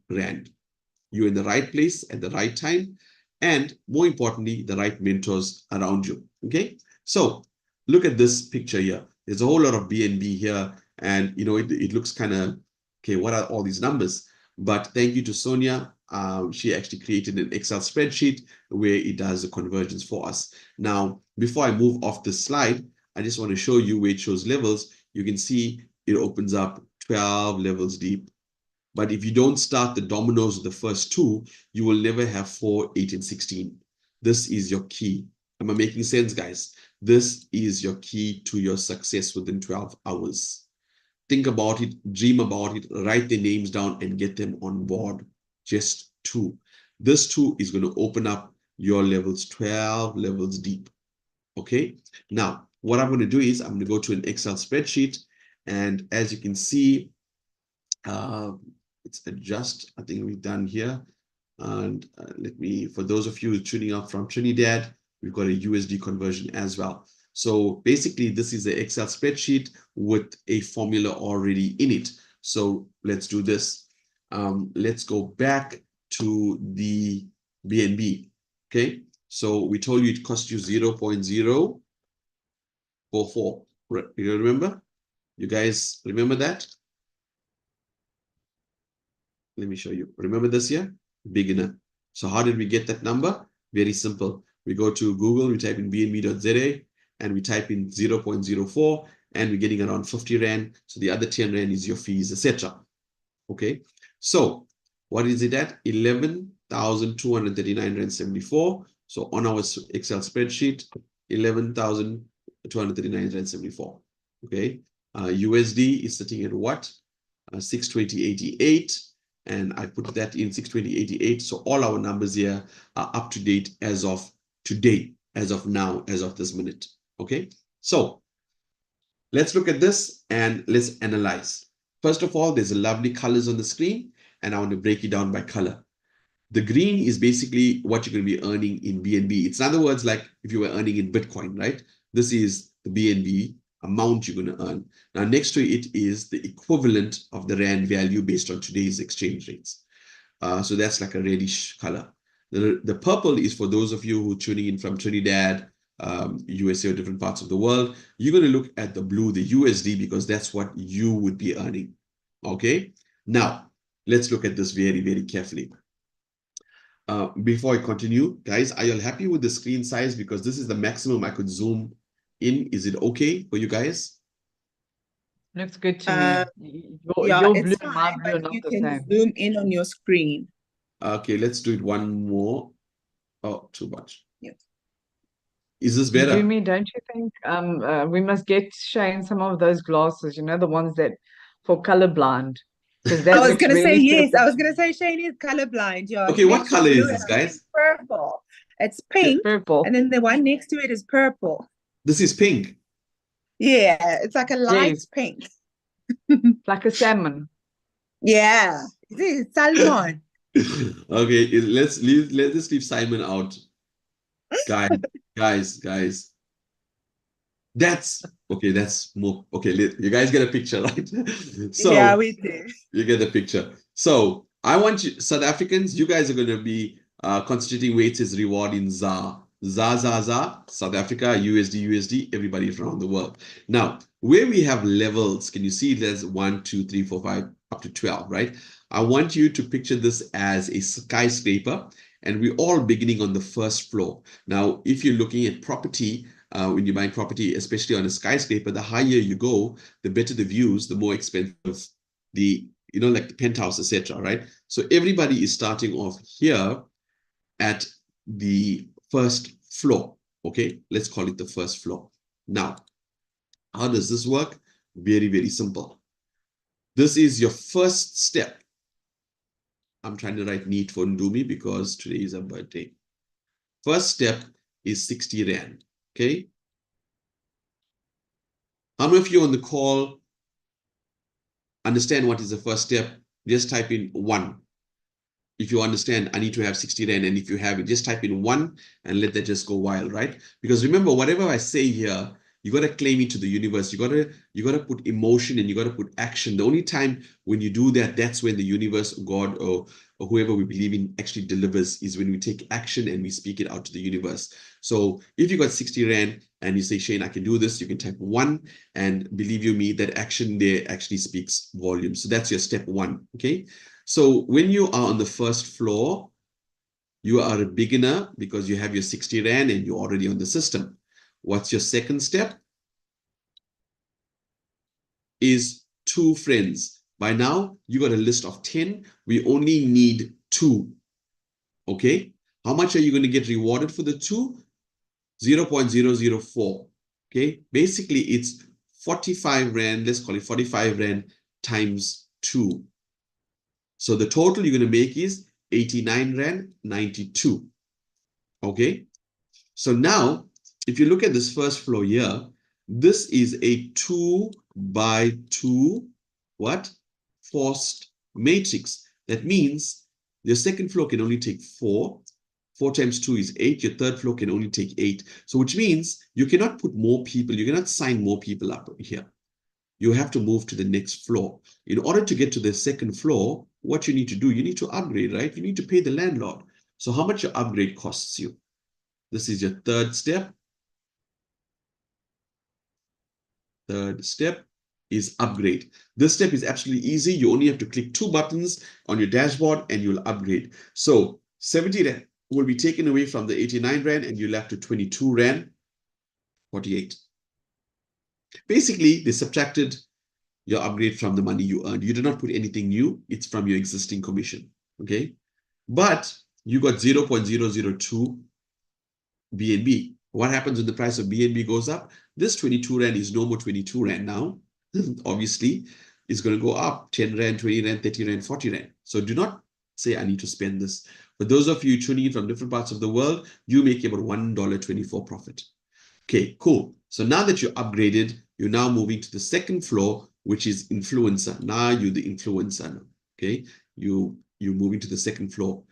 You're in the right place at the right time. And more importantly, the right mentors around you. Okay. So look at this picture here. There's a whole lot of BNB here. And, you know, it looks kind of, okay, what are all these numbers? But thank you to Sonia. She actually created an Excel spreadsheet where it does the conversions for us. Now, before I move off this slide, I just want to show you where it shows levels. You can see it opens up 12 levels deep. But if you don't start the dominoes with the first 2, you will never have 4, 8, and 16. This is your key. Am I making sense, guys? This is your key to your success within 12 hours. Think about it, dream about it, write their names down and get them on board. Just 2. This 2 is going to open up your levels, 12 levels deep. Okay. Now, what I'm going to do is I'm going to go to an Excel spreadsheet. And as you can see, it's adjust. I think we've done here. And let me, for those of you tuning up from Trinidad, we've got a USD conversion as well. So basically, this is the Excel spreadsheet with a formula already in it. So let's do this. Let's go back to the BNB. Okay. So we told you it cost you 0.044. You remember? You guys remember that? Let me show you. Remember this here? Beginner. So how did we get that number? Very simple. We go to Google, we type in bnb.za, and we type in 0.04, and we're getting around 50 Rand. So the other 10 Rand is your fees, etc. Okay. So what is it at? 11,239 Rand 74. So on our Excel spreadsheet, 11,239 Rand 74. Okay. USD is sitting at what? 620.88. And I put that in 620.88. So all our numbers here are up to date as of today, as of now, as of this minute. Okay. So let's look at this and let's analyze. First of all, there's lovely colors on the screen, and I want to break it down by color. The green is basically what you're going to be earning in BNB. It's in other words, like if you were earning in Bitcoin, right? This is the BNB amount you're going to earn. Now, next to it is the equivalent of the Rand value based on today's exchange rates. So that's like a reddish color. The purple is for those of you who are tuning in from Trinidad, USA, or different parts of the world. You're going to look at the blue, the USD, because that's what you would be earning. Okay. Now, let's look at this very, very carefully. Before I continue, guys, are you all happy with the screen size? Because this is the maximum I could zoom in. Is it okay for you guys? Looks good to me. Yeah, Your it's blue and my fine, blue are but not you the can same. zoom in on your screen. Okay, let's do it one more. Oh, too much. Yes. Is this better? Dumi, don't you think we must get Shane some of those glasses, you know, the ones that for colorblind? Because that I was looks going to say really yes. I was separate. going to say Shane is colorblind. Yeah. Okay, He what mentioned color is blue this, and I guys? said purple. It's pink, Purple. and then the one next to it is purple. This is pink. Yeah, it's like a light Yes. pink. Like a salmon. Yeah, it is salmon. Okay, let's leave Simon out. Guys. That's okay. That's more okay. You guys get a picture, right? So Yeah, we do. you get the picture. So I want you, South Africans, you guys are going to be constituting where it says reward in ZAR. ZAR, South Africa, USD, everybody around the world. Now, where we have levels, can you see there's 1, 2, 3, 4, 5, up to 12, right? I want you to picture this as a skyscraper, and we're all beginning on the first floor. Now, if you're looking at property, when you're buying property, especially on a skyscraper, the higher you go, the better the views, the more expensive the, you know, like the penthouse, etc., right? So everybody is starting off here at the first floor. Okay, let's call it the first floor. Now, how does this work? Very, very simple. This is your first step I'm trying to write neat for Ndumi because today is a birthday. First step is 60 Rand. Okay. How many of you on the call understand what is the first step? Just type in 1. If you understand, I need to have 60 Rand. And if you have it, just type in 1 and let that just go wild, right? Because remember, whatever I say here, you got to claim it to the universe. You got to put emotion and you got to put action. The only time when you do that, that's when the universe, God, or whoever we believe in actually delivers, is when we take action and we speak it out to the universe. So if you got 60 Rand and you say, Shane, I can do this, you can type 1, and believe you me, that action there actually speaks volumes. So that's your step 1, okay? So when you are on the first floor, you are a beginner because you have your 60 Rand and you're already on the system. What's your second step? Is 2 friends. By now, you got a list of 10. We only need 2. Okay? How much are you going to get rewarded for the 2? 0.004. Okay? Basically, it's 45 Rand. Let's call it 45 Rand times 2. So the total you're going to make is 89 Rand 92. Okay? So now, if you look at this first floor here, this is a 2 by 2 what? Forced matrix. That means your second floor can only take 4. 4 times 2 is 8. Your third floor can only take 8. So which means you cannot put more people, you cannot sign more people up here. You have to move to the next floor. In order to get to the second floor, what you need to do, you need to upgrade, right? You need to pay the landlord. So how much your upgrade costs you? This is your third step. Third step is upgrade. This step is absolutely easy. You only have to click 2 buttons on your dashboard and you'll upgrade. So 70 Rand will be taken away from the 89 Rand and you're left to 22 Rand 48. Basically, they subtracted your upgrade from the money you earned. You did not put anything new. It's from your existing commission. Okay. But you got 0.002 BNB. What happens when the price of BNB goes up? This 22 Rand is no more 22 Rand now. Obviously, it's going to go up 10 Rand, 20 Rand, 30 Rand, 40 Rand. So do not say, I need to spend this. For those of you tuning in from different parts of the world, you make about $1.24 profit. Okay, cool. So now that you're upgraded, you're now moving to the second floor, which is influencer. Now you're the influencer now. Okay, you're moving to the second floor.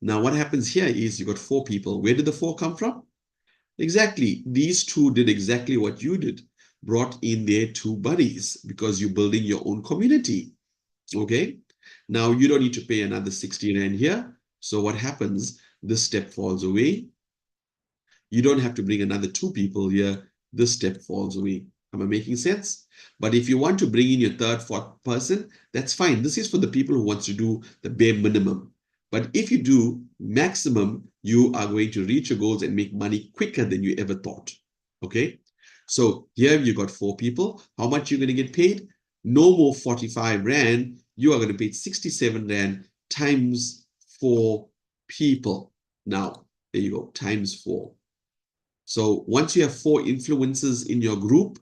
Now what happens here is you got 4 people. Where did the 4 come from? Exactly. These 2 did exactly what you did. Brought in their 2 buddies because you're building your own community. Okay. Now you don't need to pay another 60 Rand here. So what happens? This step falls away. You don't have to bring another 2 people here. This step falls away. Am I making sense? But if you want to bring in your third, 4th person, that's fine. This is for the people who wants to do the bare minimum. But if you do maximum, you are going to reach your goals and make money quicker than you ever thought. Okay. So here you got 4 people. How much you're going to get paid? No more 45 Rand. You are going to pay 67 Rand times 4 people. Now, there you go, times 4. So once you have 4 influencers in your group,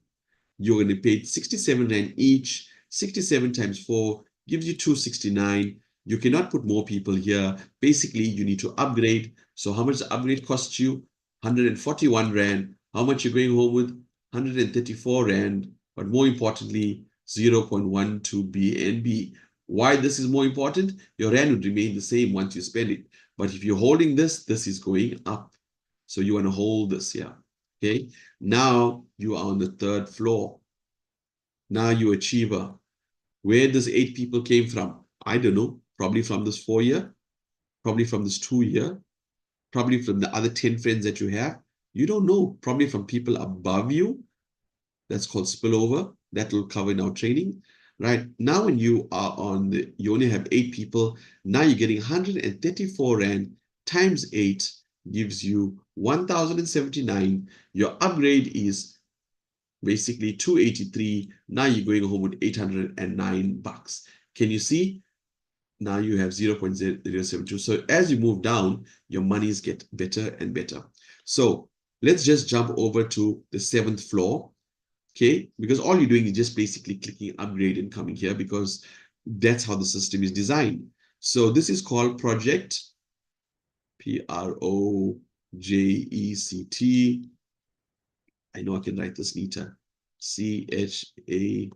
you're going to pay 67 Rand each. 67 times 4 gives you 269. You cannot put more people here. Basically, you need to upgrade. So how much the upgrade costs you? 141 Rand. How much you're going home with? 134 Rand. But more importantly, 0.12 BNB. Why this is more important? Your Rand would remain the same once you spend it. But if you're holding this, this is going up. So you want to hold this here. Okay. Now you are on the 3rd floor. Now you're achiever. Where does 8 people came from? I don't know. Probably from this 4 year, probably from this 2 year, probably from the other 10 friends that you have. You don't know. Probably from people above you. That's called spillover. That will cover in our training. Right now, when you are on the, you only have 8 people. Now you're getting 134 Rand times 8 gives you 1,079. Your upgrade is basically 283. Now you're going home with 809 bucks. Can you see? Now you have 0.072. So as you move down, your monies get better and better. So let's just jump over to the 7th floor. Okay, because all you're doing is just basically clicking upgrade and coming here because that's how the system is designed. So this is called Project, Project. I know I can write this neater. CHAMP.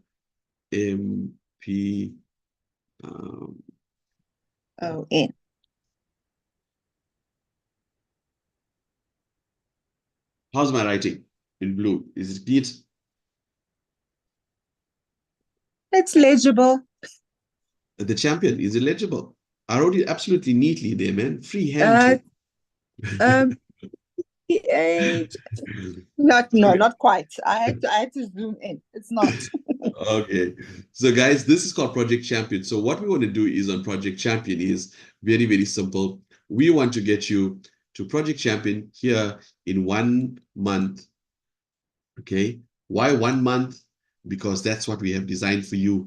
ON. How's my writing in blue? Is it neat? It's legible. The champion, is it legible? I wrote it absolutely neatly there, man. Freehand. PH. Not quite. I had to zoom in. It's not. Okay. So guys, this is called Project Champion. So what we want to do is on Project Champion is very, very simple. We want to get you to Project Champion here in 1 month. Okay. Why 1 month? Because that's what we have designed for you.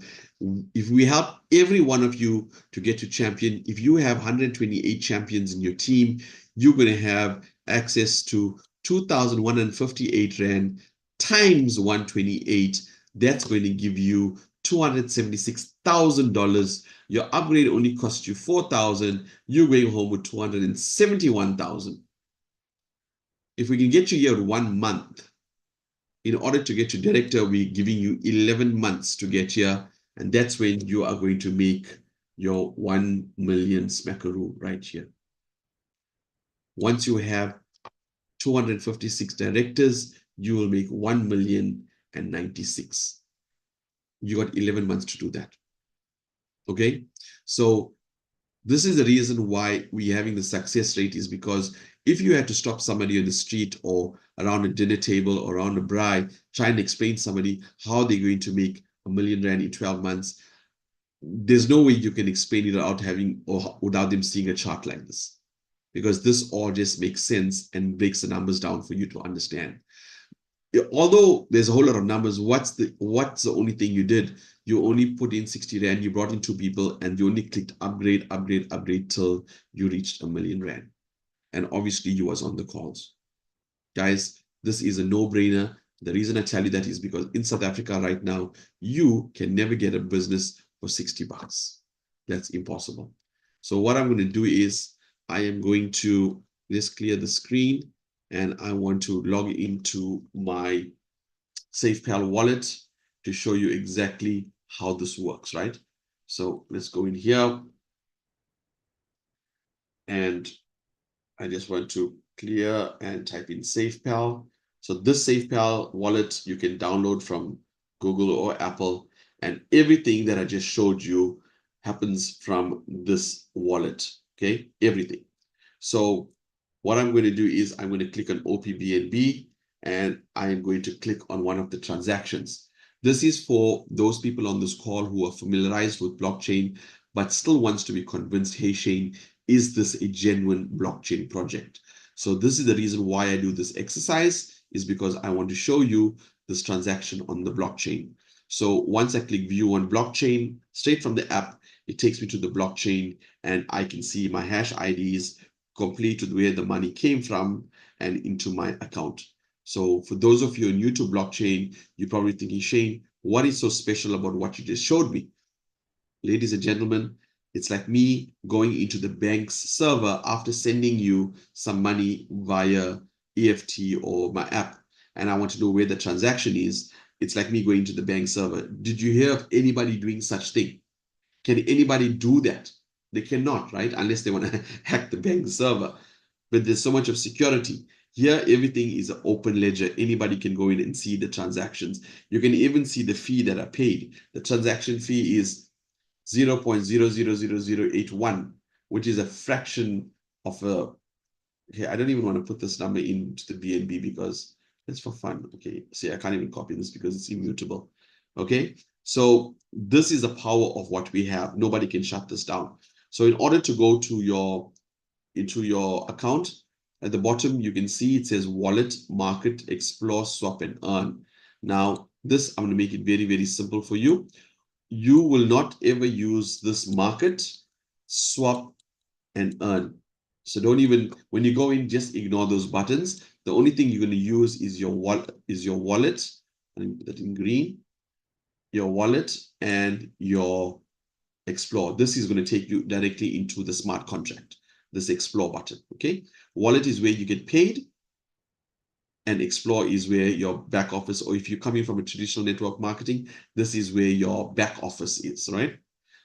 If we help every one of you to get to champion, if you have 128 champions in your team, you're going to have access to 2,158 Rand times 128. That's going to give you $276,000. Your upgrade only costs you 4,000. You're going home with 271,000. If we can get you here in 1 month, in order to get to director, we're giving you 11 months to get here. And that's when you are going to make your 1 million smackaroo right here. Once you have 256 directors, you will make 1,096,000. You got 11 months to do that. Okay, so this is the reason why we're having the success rate, is because if you had to stop somebody on the street or around a dinner table or around a braai, trying to explain to somebody how they're going to make R1 million in 12 months, there's no way you can explain it without having or without them seeing a chart like this, because this all just makes sense and breaks the numbers down for you to understand. Although there's a whole lot of numbers, what's the only thing you did? You only put in 60 Rand, you brought in 2 people, and you only clicked upgrade till you reached R1 million. And obviously you was on the calls. Guys, this is a no-brainer. The reason I tell you that is because in South Africa right now, you can never get a business for 60 bucks. That's impossible. So what I'm going to do is I am going to just clear the screen, and I want to log into my SafePal wallet to show you exactly how this works, right? So let's go in here, and I just want to clear and type in SafePal. So this SafePal wallet you can download from Google or Apple, and everything that I just showed you happens from this wallet, okay? Everything. So what I'm going to do is I'm going to click on OPBNB, and I am going to click on one of the transactions. This is for those people on this call who are familiarized with blockchain, but still wants to be convinced, hey, Shane, is this a genuine blockchain project? So this is the reason why I do this exercise, is because I want to show you this transaction on the blockchain. So once I click view on blockchain, straight from the app, it takes me to the blockchain, and I can see my hash IDs complete with where the money came from and into my account. So for those of you new to blockchain, you're probably thinking, Shane, what is so special about what you just showed me? Ladies and gentlemen, it's like me going into the bank's server after sending you some money via EFT or my app, and I want to know where the transaction is. It's like me going to the bank server. Did you hear of anybody doing such thing? Can anybody do that? They cannot, right? Unless they want to hack the bank server. But there's so much of security. Here, everything is an open ledger. Anybody can go in and see the transactions. You can even see the fee that I paid. The transaction fee is 0.000081, which is a fraction of a, okay, I don't even want to put this number into the BNB because it's for fun. Okay, see, I can't even copy this because it's immutable. Okay, so this is the power of what we have. Nobody can shut this down. So in order to go to into your account, at the bottom, you can see it says wallet, market, explore, swap, and earn. Now, this, I'm going to make it very, very simple for you. You will not ever use this market, swap, and earn. So don't even, when you go in, just ignore those buttons. The only thing you're going to use is your wallet, and put that in green, your wallet and your Explore. This is going to take you directly into the smart contract, this Explore button. Okay. Wallet is where you get paid, and Explore is where your back office, or if you're coming from a traditional network marketing, this is where your back office is, right?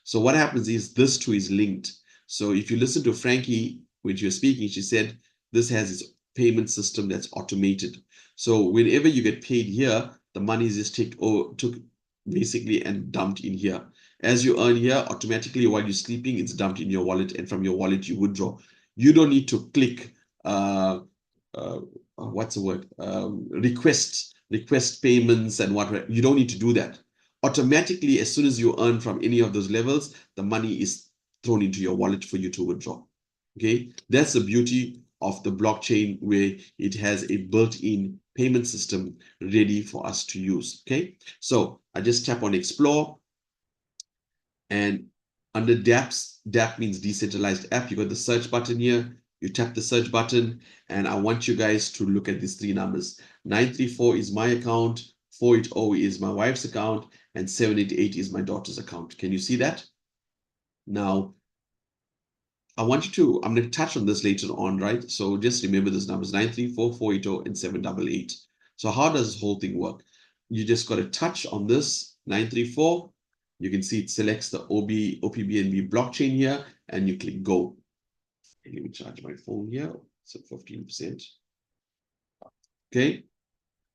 So what happens is this two is linked. So if you listen to Frankie when she was speaking, she said this has its payment system that's automated. So whenever you get paid here, the money is just took basically and dumped in here. As you earn here, automatically while you're sleeping, it's dumped in your wallet, and from your wallet you withdraw. You don't need to click what's the word? Request payments and what. You don't need to do that. Automatically, as soon as you earn from any of those levels, the money is thrown into your wallet for you to withdraw. Okay, that's the beauty of the blockchain, where it has a built-in payment system ready for us to use. Okay, so I just tap on Explore, and under dApps, dApp means decentralized app. You got the search button here. You tap the search button, and I want you guys to look at these three numbers. 934 is my account, 480 is my wife's account, and 788 is my daughter's account. Can you see that? Now, I want you to, I'm going to touch on this later on, right? So just remember these numbers, 934, 480, and 788. So how does this whole thing work? You just got to touch on this 934. You can see it selects the OPBNB blockchain here, and you click go. Let me charge my phone here. It's at 15%. Okay.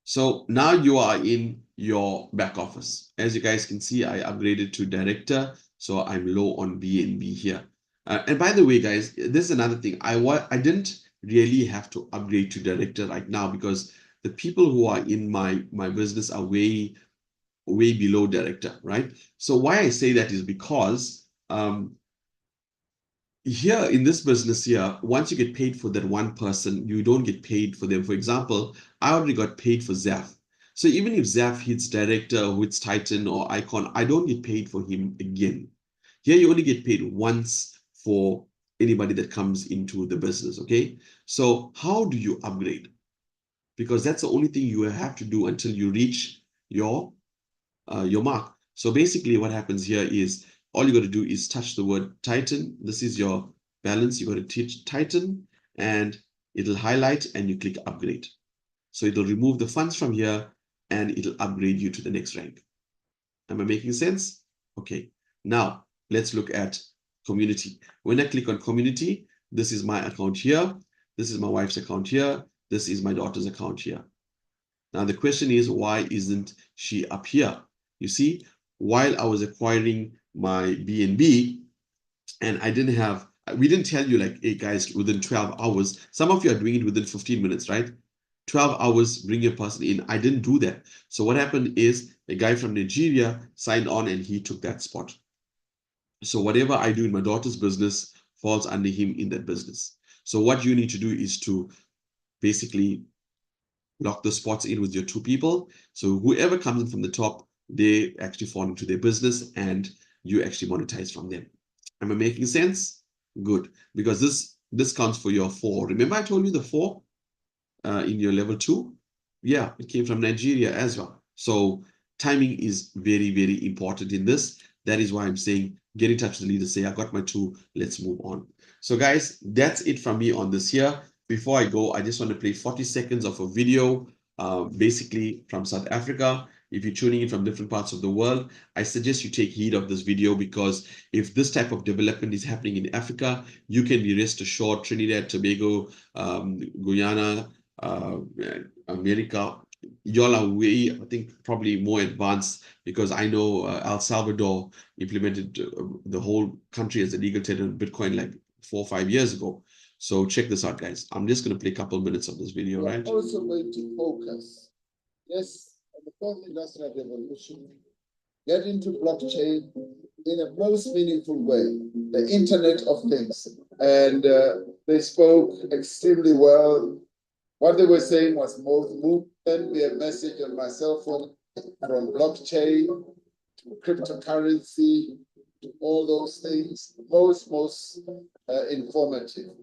So now you are in your back office. As you guys can see, I upgraded to director. So I'm low on BNB here. And by the way, guys, this is another thing. I didn't really have to upgrade to director right now, because the people who are in my business are way below director, right? So why I say that is because here in this business here, once you get paid for that one person, you don't get paid for them. For example, I already got paid for Zaf. So even if Zaf hits director, or hits Titan or Icon, I don't get paid for him again. Here you only get paid once for anybody that comes into the business, okay? So how do you upgrade? Because that's the only thing you have to do until you reach your mark. So basically what happens here is, all you got to do is touch the word Titan. This is your balance. You got to teach Titan, and it'll highlight, and you click upgrade. So it'll remove the funds from here, and it'll upgrade you to the next rank. Am I making sense? Okay. Now let's look at community. When I click on community, this is my account here. This is my wife's account here. This is my daughter's account here. Now the question is, why isn't she up here? You see, while I was acquiring my BNB, and we didn't tell you like, hey guys, within 12 hours, some of you are doing it within 15 minutes, right? 12 hours, bring your person in. I didn't do that. So what happened is, a guy from Nigeria signed on, and he took that spot. So whatever I do in my daughter's business falls under him in that business. So what you need to do is to basically lock the spots in with your two people. So whoever comes in from the top, they actually fall into their business, and you actually monetize from them. Am I making sense? Good. Because this counts for your 4. Remember I told you the 4 in your level 2? Yeah, it came from Nigeria as well. So timing is very, very important in this. That is why I'm saying, get in touch with the leader, say, I got my 2, let's move on. So guys, that's it from me on this here. Before I go, I just want to play 40 seconds of a video, basically from South Africa. If you're tuning in from different parts of the world, I suggest you take heed of this video, because if this type of development is happening in Africa, you can be rest assured Trinidad, Tobago, Guyana, America, y'all are way, I think, probably more advanced, because I know El Salvador implemented the whole country as a legal tender on Bitcoin like 4 or 5 years ago. So check this out, guys. I'm just going to play a couple minutes of this video, right? We're also going to focus, yes, on the fourth industrial revolution, get into blockchain in a most meaningful way, the Internet of Things. And they spoke extremely well. What they were saying was movement, me a message on my cell phone, from blockchain to cryptocurrency to all those things, most informative.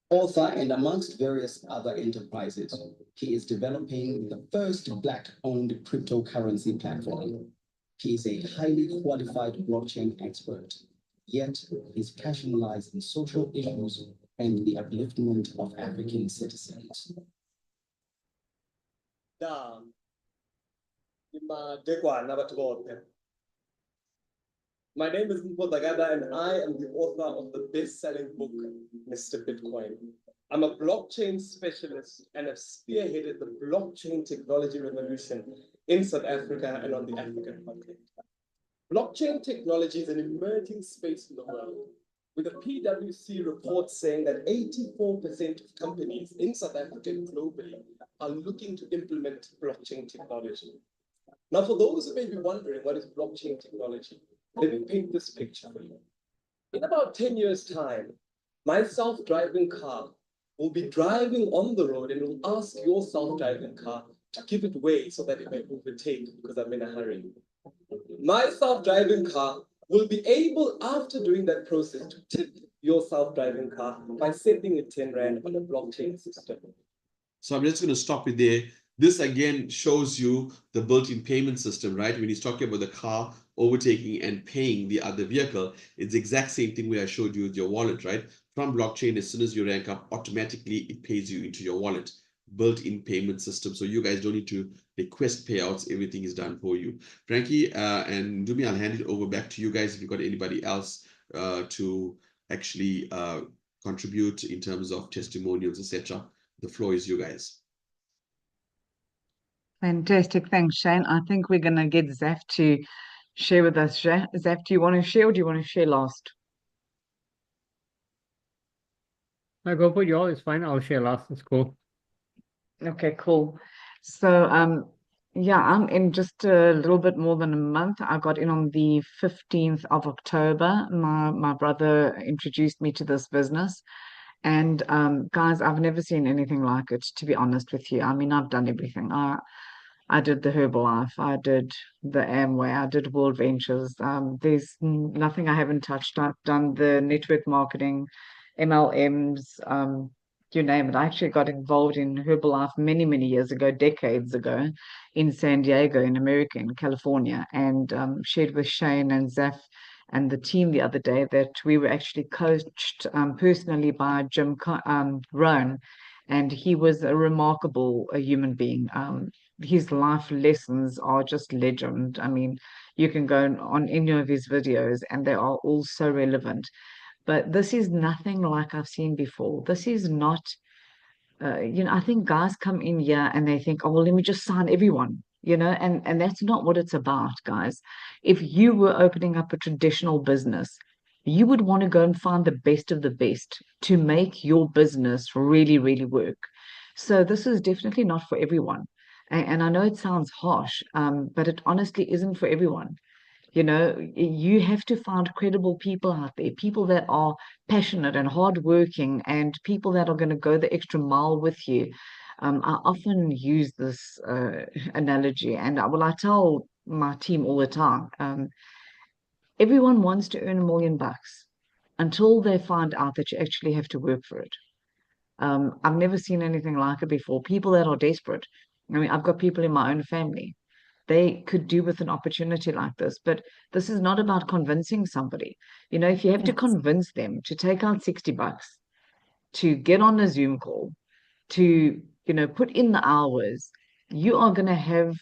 Author and amongst various other enterprises, he is developing the first Black-owned cryptocurrency platform. He is a highly qualified blockchain expert. yet his passion lies in social issues and the upliftment of African citizens. Da, Imadekwana batho bote. My name is Mpho Dagada, and I am the author of the best-selling book, Mr. Bitcoin. I'm a blockchain specialist and have spearheaded the blockchain technology revolution in South Africa and on the African continent. Blockchain technology is an emerging space in the world, with a PwC report saying that 84% of companies in South Africa and globally are looking to implement blockchain technology. Now, for those who may be wondering what is blockchain technology, let me paint this picture for you. In about 10 years' time, my self-driving car will be driving on the road and will ask your self-driving car to give it way so that it may overtake because I'm in a hurry. My self-driving car will be able, after doing that process, to tip your self-driving car by sending it 10 Rand on a blockchain system. So I'm just going to stop it there. This again shows you the built-in payment system, right? When he's talking about the car overtaking and paying the other vehicle, it's the exact same thing where I showed you with your wallet, right? From blockchain, as soon as you rank up, automatically it pays you into your wallet. Built-in payment system. So you guys don't need to request payouts. Everything is done for you. Frankie and Ndumi, I'll hand it over back to you guys if you've got anybody else to actually contribute in terms of testimonials, etc. The floor is you guys. Fantastic. Thanks, Shane. I think we're going to get Zaf to share with us. Zaf, do you want to share or do you want to share last? I go for y'all. It's fine. I'll share last. It's cool. Okay, cool. So, yeah, I'm in just a little bit more than a month. I got in on the 15th of October. My brother introduced me to this business. And guys, I've never seen anything like it, to be honest with you. I mean, I've done everything. I did the Herbalife, I did the Amway, I did World Ventures. There's nothing I haven't touched. I've done the network marketing, MLMs, you name it. I actually got involved in Herbalife many, many years ago, decades ago, in San Diego, in America, in California, and shared with Shane and Zaf and the team the other day that we were actually coached personally by Jim Rohn, and he was a remarkable human being. His life lessons are just legend. I mean, you can go on any of his videos and they are all so relevant. But this is nothing like I've seen before. This is not, I think guys come in here and they think, oh, well, let me just sign everyone, and that's not what it's about, guys. If you were opening up a traditional business, you would want to go and find the best of the best to make your business really, really work. So this is definitely not for everyone. And I know it sounds harsh, but it honestly isn't for everyone. You have to find credible people out there, people that are passionate and hardworking, and people that are going to go the extra mile with you. I often use this analogy, and I tell my team all the time, everyone wants to earn $1 million until they find out that you actually have to work for it. I've never seen anything like it before. People that are desperate. I mean, I've got people in my own family. They could do with an opportunity like this, but this is not about convincing somebody. If you have to convince them to take out $60, to get on a Zoom call, to, put in the hours, you are going to have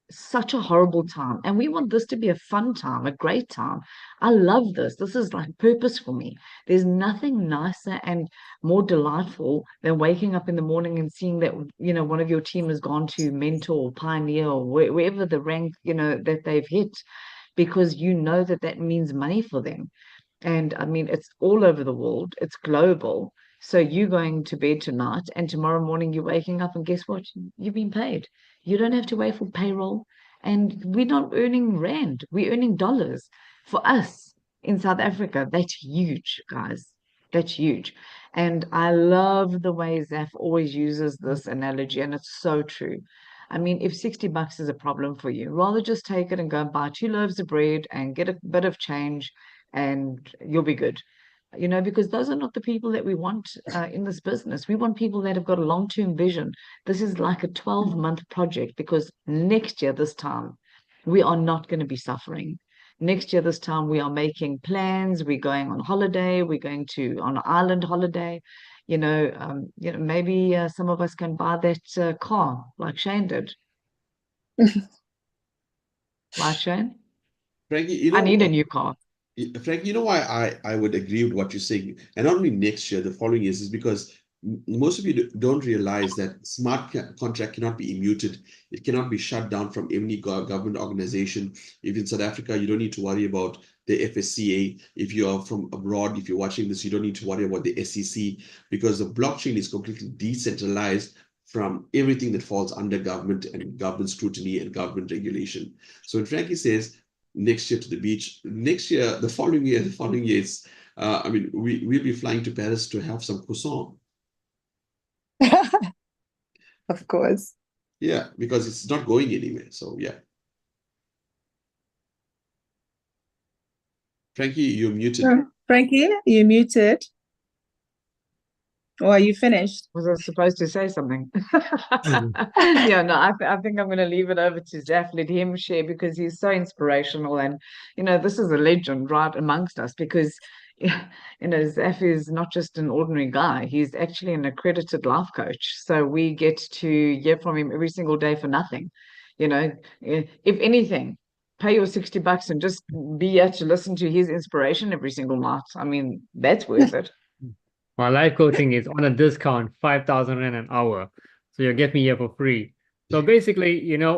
such a horrible time. And we want this to be a fun time, a great time. I love this. This is like purpose for me. There's nothing nicer and more delightful than waking up in the morning and seeing that, one of your team has gone to Mentor or Pioneer or wherever the rank, that they've hit, because that means money for them. And I mean, it's all over the world. It's global. So you're going to bed tonight and tomorrow morning you're waking up and guess what? You've been paid. You don't have to wait for payroll. And we're not earning rand. We're earning dollars. For us in South Africa, that's huge, guys. That's huge. And I love the way Zaf always uses this analogy, and it's so true. I mean, if $60 is a problem for you, rather just take it and go and buy 2 loaves of bread and get a bit of change and you'll be good. Because those are not the people that we want in this business. We want people that have got a long-term vision. This is like a 12-month project, because next year, this time, we are not going to be suffering. next year this time we are making plans, we're going on holiday, we're going to on an island holiday. Maybe some of us can buy that car like Shane did. Right, Shane? Frankie, I need a new car. Frankie, you know why I would agree with what you're saying, and not only next year, the following years, is because most of you don't realize that smart contract cannot be immuted. It cannot be shut down from any government organization. If in South Africa, you don't need to worry about the FSCA. If you are from abroad, if you're watching this, you don't need to worry about the SEC, because the blockchain is completely decentralized from everything that falls under government and government scrutiny and government regulation. So when Frankie says next year to the beach, next year, the following year, it's, we'll be flying to Paris to have some croissant. Of course. Yeah, because it's not going anywhere. So yeah. Frankie, you're muted. Frankie, you're muted. Or are you finished? Was I supposed to say something? Yeah, no, I think I'm going to leave it over to Zaf, let him share, because he's so inspirational. And, this is a legend right amongst us, because, Zaf is not just an ordinary guy. He's actually an accredited life coach. So we get to hear from him every single day for nothing. If anything, pay your $60 and just be here to listen to his inspiration every single night. I mean, that's worth it. My life coaching is on a discount, 5,000 Rand an hour. So you'll get me here for free. So basically, Frankie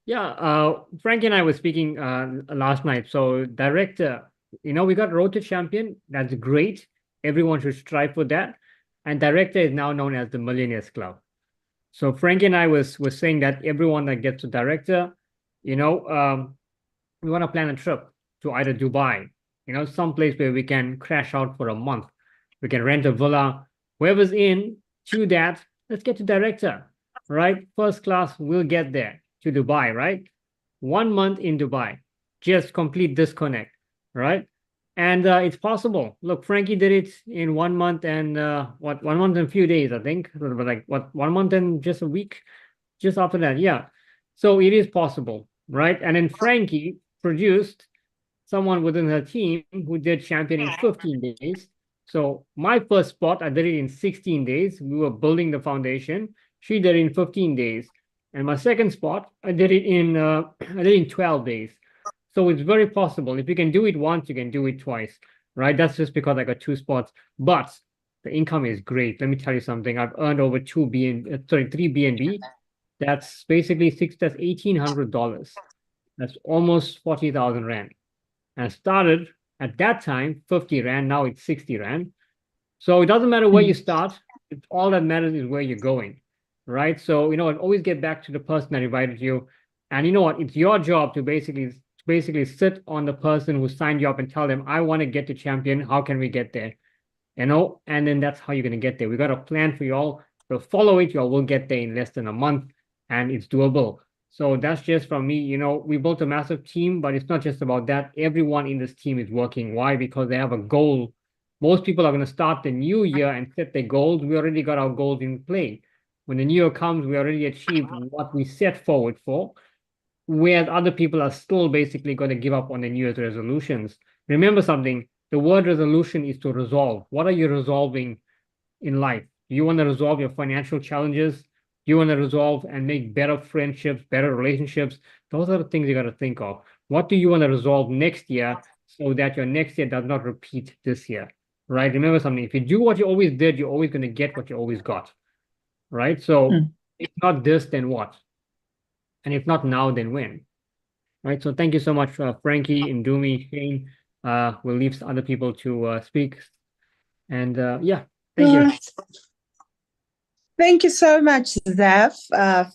and I were speaking last night. So director, we got Road to Champion. That's great. Everyone should strive for that. And director is now known as the Millionaires Club. So Frankie and I was saying that everyone that gets a director, we want to plan a trip to either Dubai, some place where we can crash out for a month. We can rent a villa. Whoever's in to that, let's get to director, right? First class, we'll get there to Dubai, right? 1 month in Dubai, just complete disconnect, right? And it's possible. Look, Frankie did it in 1 month and 1 month and a few days, I think. Like 1 month and just a week, just after that, yeah. So it is possible, right? And then Frankie produced someone within her team who did champion in 15 days. So my first spot, I did it in 16 days. We were building the foundation. She did it in 15 days. And my second spot, I did it in 12 days. So it's very possible. If you can do it once, you can do it twice, right? That's just because I got 2 spots. But the income is great. Let me tell you something. I've earned over 3 BNB. That's basically that's $1,800. That's almost 40,000 Rand. And I started at that time, 50 Rand, now it's 60 Rand. So it doesn't matter where you start. All that matters is where you're going, right? So, always get back to the person that invited you. And you know what? It's your job to basically sit on the person who signed you up and tell them, I want to get to champion. How can we get there? And then that's how you're going to get there. We got a plan for you all. So follow it. You all will get there in less than a month, and it's doable. So that's just from me. We built a massive team, but it's not just about that. Everyone in this team is working. Why? Because they have a goal. Most people are going to start the new year and set their goals. We already got our goals in play. When the new year comes, we already achieved what we set forward for, whereas other people are still basically going to give up on their New Year's resolutions. Remember something, the word resolution is to resolve. What are you resolving in life? Do you want to resolve your financial challenges? You want to resolve and make better friendships, better relationships? Those are the things you got to think of. What do you want to resolve next year so that your next year does not repeat this year, right? Remember something, if you do what you always did, you're always going to get what you always got, right? So if not this, then what? And if not now, then when, right? So thank you so much, Frankie, Ndumi, Shane. We'll leave other people to speak. And thank you. Thank you so much, Zaf,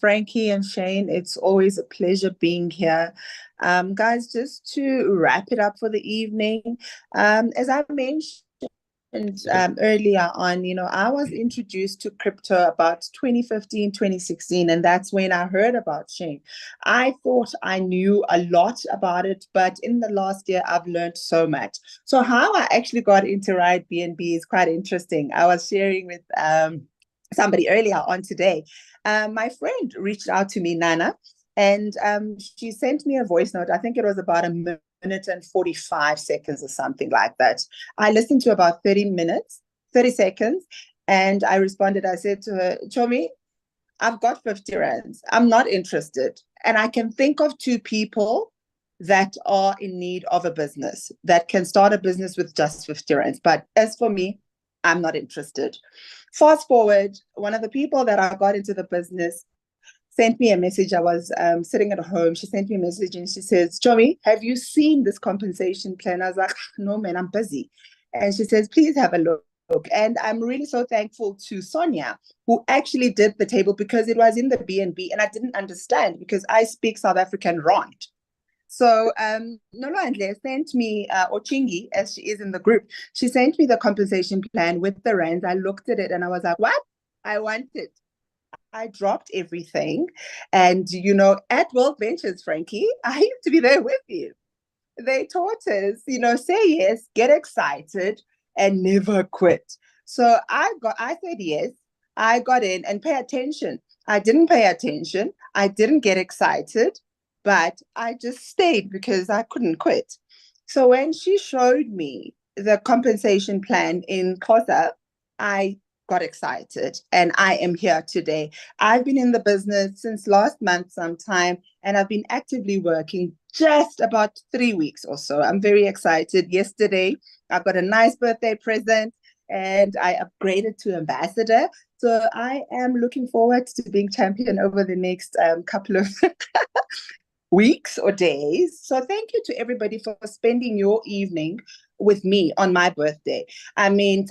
Frankie, and Shane. It's always a pleasure being here. Guys, just to wrap it up for the evening, as I mentioned earlier on, I was introduced to crypto about 2015, 2016, and that's when I heard about Shane. I thought I knew a lot about it, but in the last year, I've learned so much. So how I actually got into Ride BNB is quite interesting. I was sharing with somebody earlier on today. My friend reached out to me, Nana, and she sent me a voice note. I think it was about a minute and 45 seconds or something like that. I listened to about 30 seconds, and I responded. I said to her, Chomi, I've got 50 rands. I'm not interested. And I can think of 2 people that are in need of a business, that can start a business with just 50 rands. But as for me, I'm not interested. Fast forward, one of the people that I got into the business sent me a message. I was sitting at home. She sent me a message and she says, Joey, have you seen this compensation plan? I was like, no, man, I'm busy. And she says, please have a look. And I'm really so thankful to Sonia, who actually did the table, because it was in the BNB and I didn't understand because I speak South African rand. So Nolwandle sent me, or Chingi, as she is in the group, she sent me the compensation plan with the rands. I looked at it and I was like, what? I want it. I dropped everything. And, you know, at World Ventures, Frankie, I used to be there with you. They taught us, you know, say yes, get excited, and never quit. So I said yes. I got in, and pay attention. I didn't pay attention. I didn't get excited, but I just stayed because I couldn't quit. So when she showed me the compensation plan in Xhosa, I got excited, and I am here today. I've been in the business since last month sometime, and I've been actively working just about 3 weeks or so. I'm very excited. Yesterday, I got a nice birthday present, and I upgraded to ambassador. So I am looking forward to being champion over the next couple of weeks or days. So thank you to everybody for spending your evening with me on my birthday. I mean,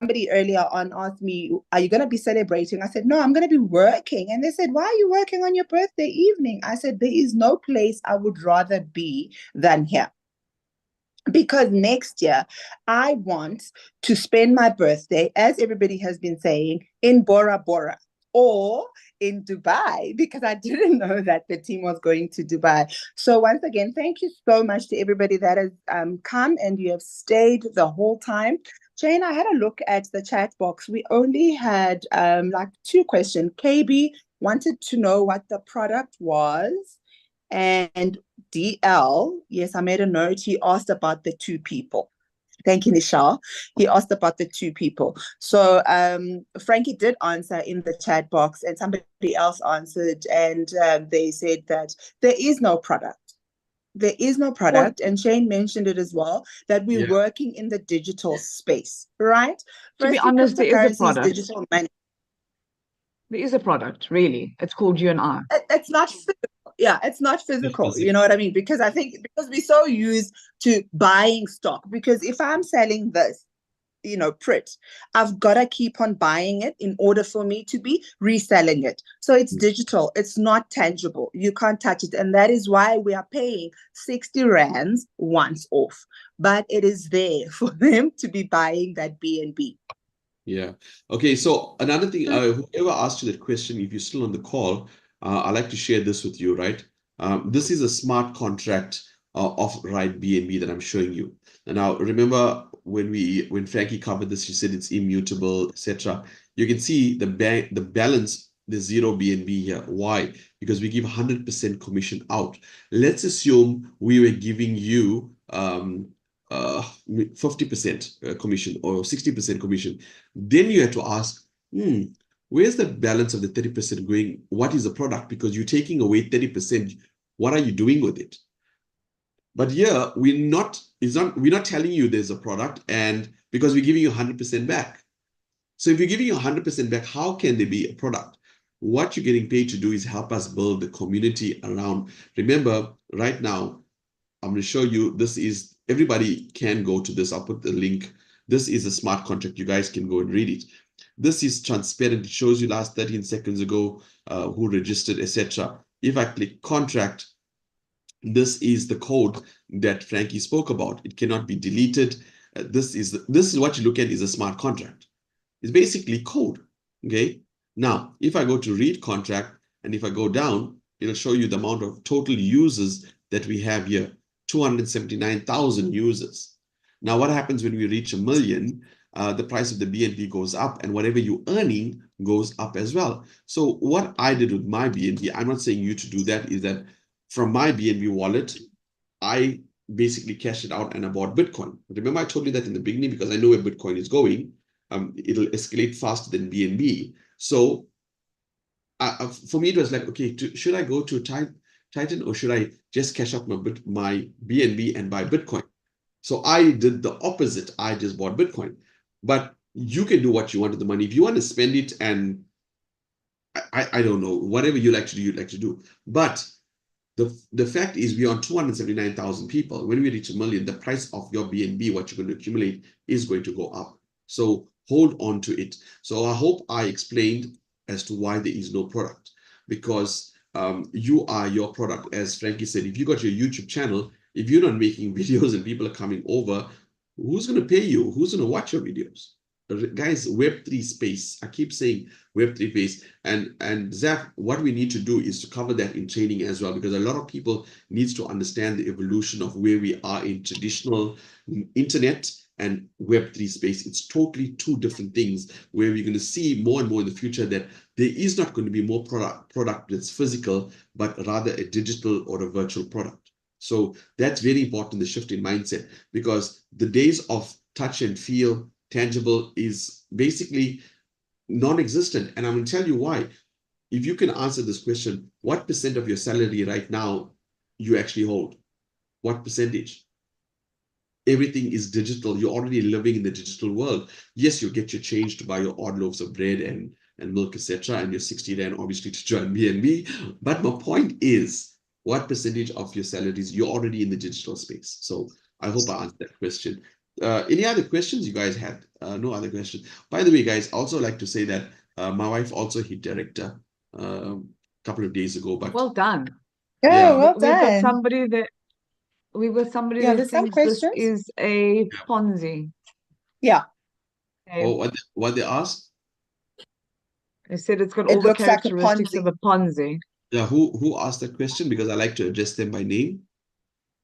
somebody earlier on asked me, are you going to be celebrating? I said, no, I'm going to be working. And they said, why are you working on your birthday evening? I said, there is no place I would rather be than here. Because next year, I want to spend my birthday, as everybody has been saying, in Bora Bora or in Dubai, because I didn't know that the team was going to Dubai. So once again, thank you so much to everybody that has come and you have stayed the whole time. Jane, I had a look at the chat box. We only had like 2 questions. KB wanted to know what the product was. And DL, yes, I made a note. He asked about the 2 people. Thank you, Nishal. He asked about the 2 people. So Frankie did answer in the chat box, and somebody else answered, and they said that there is no product. There is no product, and Shane mentioned it as well, that we're working in the digital space, right? To be honest, there is a product. Digital money. There is a product, really. It's called You and I. It's not physical. Yeah, it's not physical. You know what I mean? Because I think because we're so used to buying stock, because if I'm selling this, you know, Prit, I've got to keep on buying it in order for me to be reselling it. So it's digital. It's not tangible. You can't touch it. And that is why we are paying 60 rands once off. But it is there for them to be buying that BNB. Yeah. Okay. So another thing, whoever asked you that question, if you're still on the call, I'd like to share this with you, right? This is a smart contract of Ride BNB that I'm showing you. And now remember when Frankie covered this, she said it's immutable, etc. You can see the balance, the 0 BNB here. Why? Because we give 100% commission out. Let's assume we were giving you 50% commission or 60% commission. Then you have to ask, where's the balance of the 30% going? What is the product? Because you're taking away 30%. What are you doing with it? But here we're not telling you there's a product, and because we're giving you 100% back. So if you're giving you 100% back, how can there be a product? What you're getting paid to do is help us build the community around. Remember, right now, I'm going to show you, this is, everybody can go to this. I'll put the link. This is a smart contract. You guys can go and read it. This is transparent. It shows you last 13 seconds ago who registered, etc. If I click contract, this is the code that Frankie spoke about. It cannot be deleted. This is what you look at is a smart contract. It's basically code. Okay. Now, if I go to read contract, and if I go down, it'll show you the amount of total users that we have here. 279,000 users. Now, what happens when we reach 1 million? The price of the BNB goes up, and whatever you're earning goes up as well. So what I did with my BNB, I'm not saying you to do that, is that from my BNB wallet, I basically cashed it out and I bought Bitcoin. Remember, I told you that in the beginning because I know where Bitcoin is going. It'll escalate faster than BNB. So for me, it was like, okay, should I go to Titan or should I just cash out my BNB and buy Bitcoin? So I did the opposite. I just bought Bitcoin. But you can do what you want with the money. If you want to spend it, and I don't know, whatever you like to do, you'd like to do. But the fact is we're on 279,000 people. When we reach 1 million, the price of your BNB, what you're going to accumulate, is going to go up. So hold on to it. So I hope I explained as to why there is no product, because you are your product. As Frankie said, if you got your YouTube channel, if you're not making videos and people are coming over, who's going to pay you? Who's going to watch your videos? Guys, Web3 space. I keep saying Web3 space. And Zach, what we need to do is to cover that in training as well, because a lot of people needs to understand the evolution of where we are in traditional internet and Web3 space. It's totally two different things, where we're going to see more and more in the future that there is not going to be more product that's physical, but rather a digital or a virtual product. So that's very important, the shift in mindset, because the days of touch and feel, tangible, is basically non-existent. And I'm going to tell you why. If you can answer this question, what percent of your salary right now you actually hold? What percentage? Everything is digital. You're already living in the digital world. Yes, you get your change to buy your odd loaves of bread and milk, etc., and your 60 rand obviously to join BNB. But my point is, what percentage of your salaries you're already in the digital space? So I hope I answered that question. Any other questions you guys had? No other questions. By the way, guys, I also like to say that my wife also hit director a couple of days ago. But well done. Yeah, well We've got done. somebody that Yeah, there's some thinks this questions. is a Ponzi. Yeah, Okay. oh, what they asked? They said it's got it all the looks like a characteristics of Ponzi. a Ponzi. Yeah, who asked that question? Because I like to address them by name.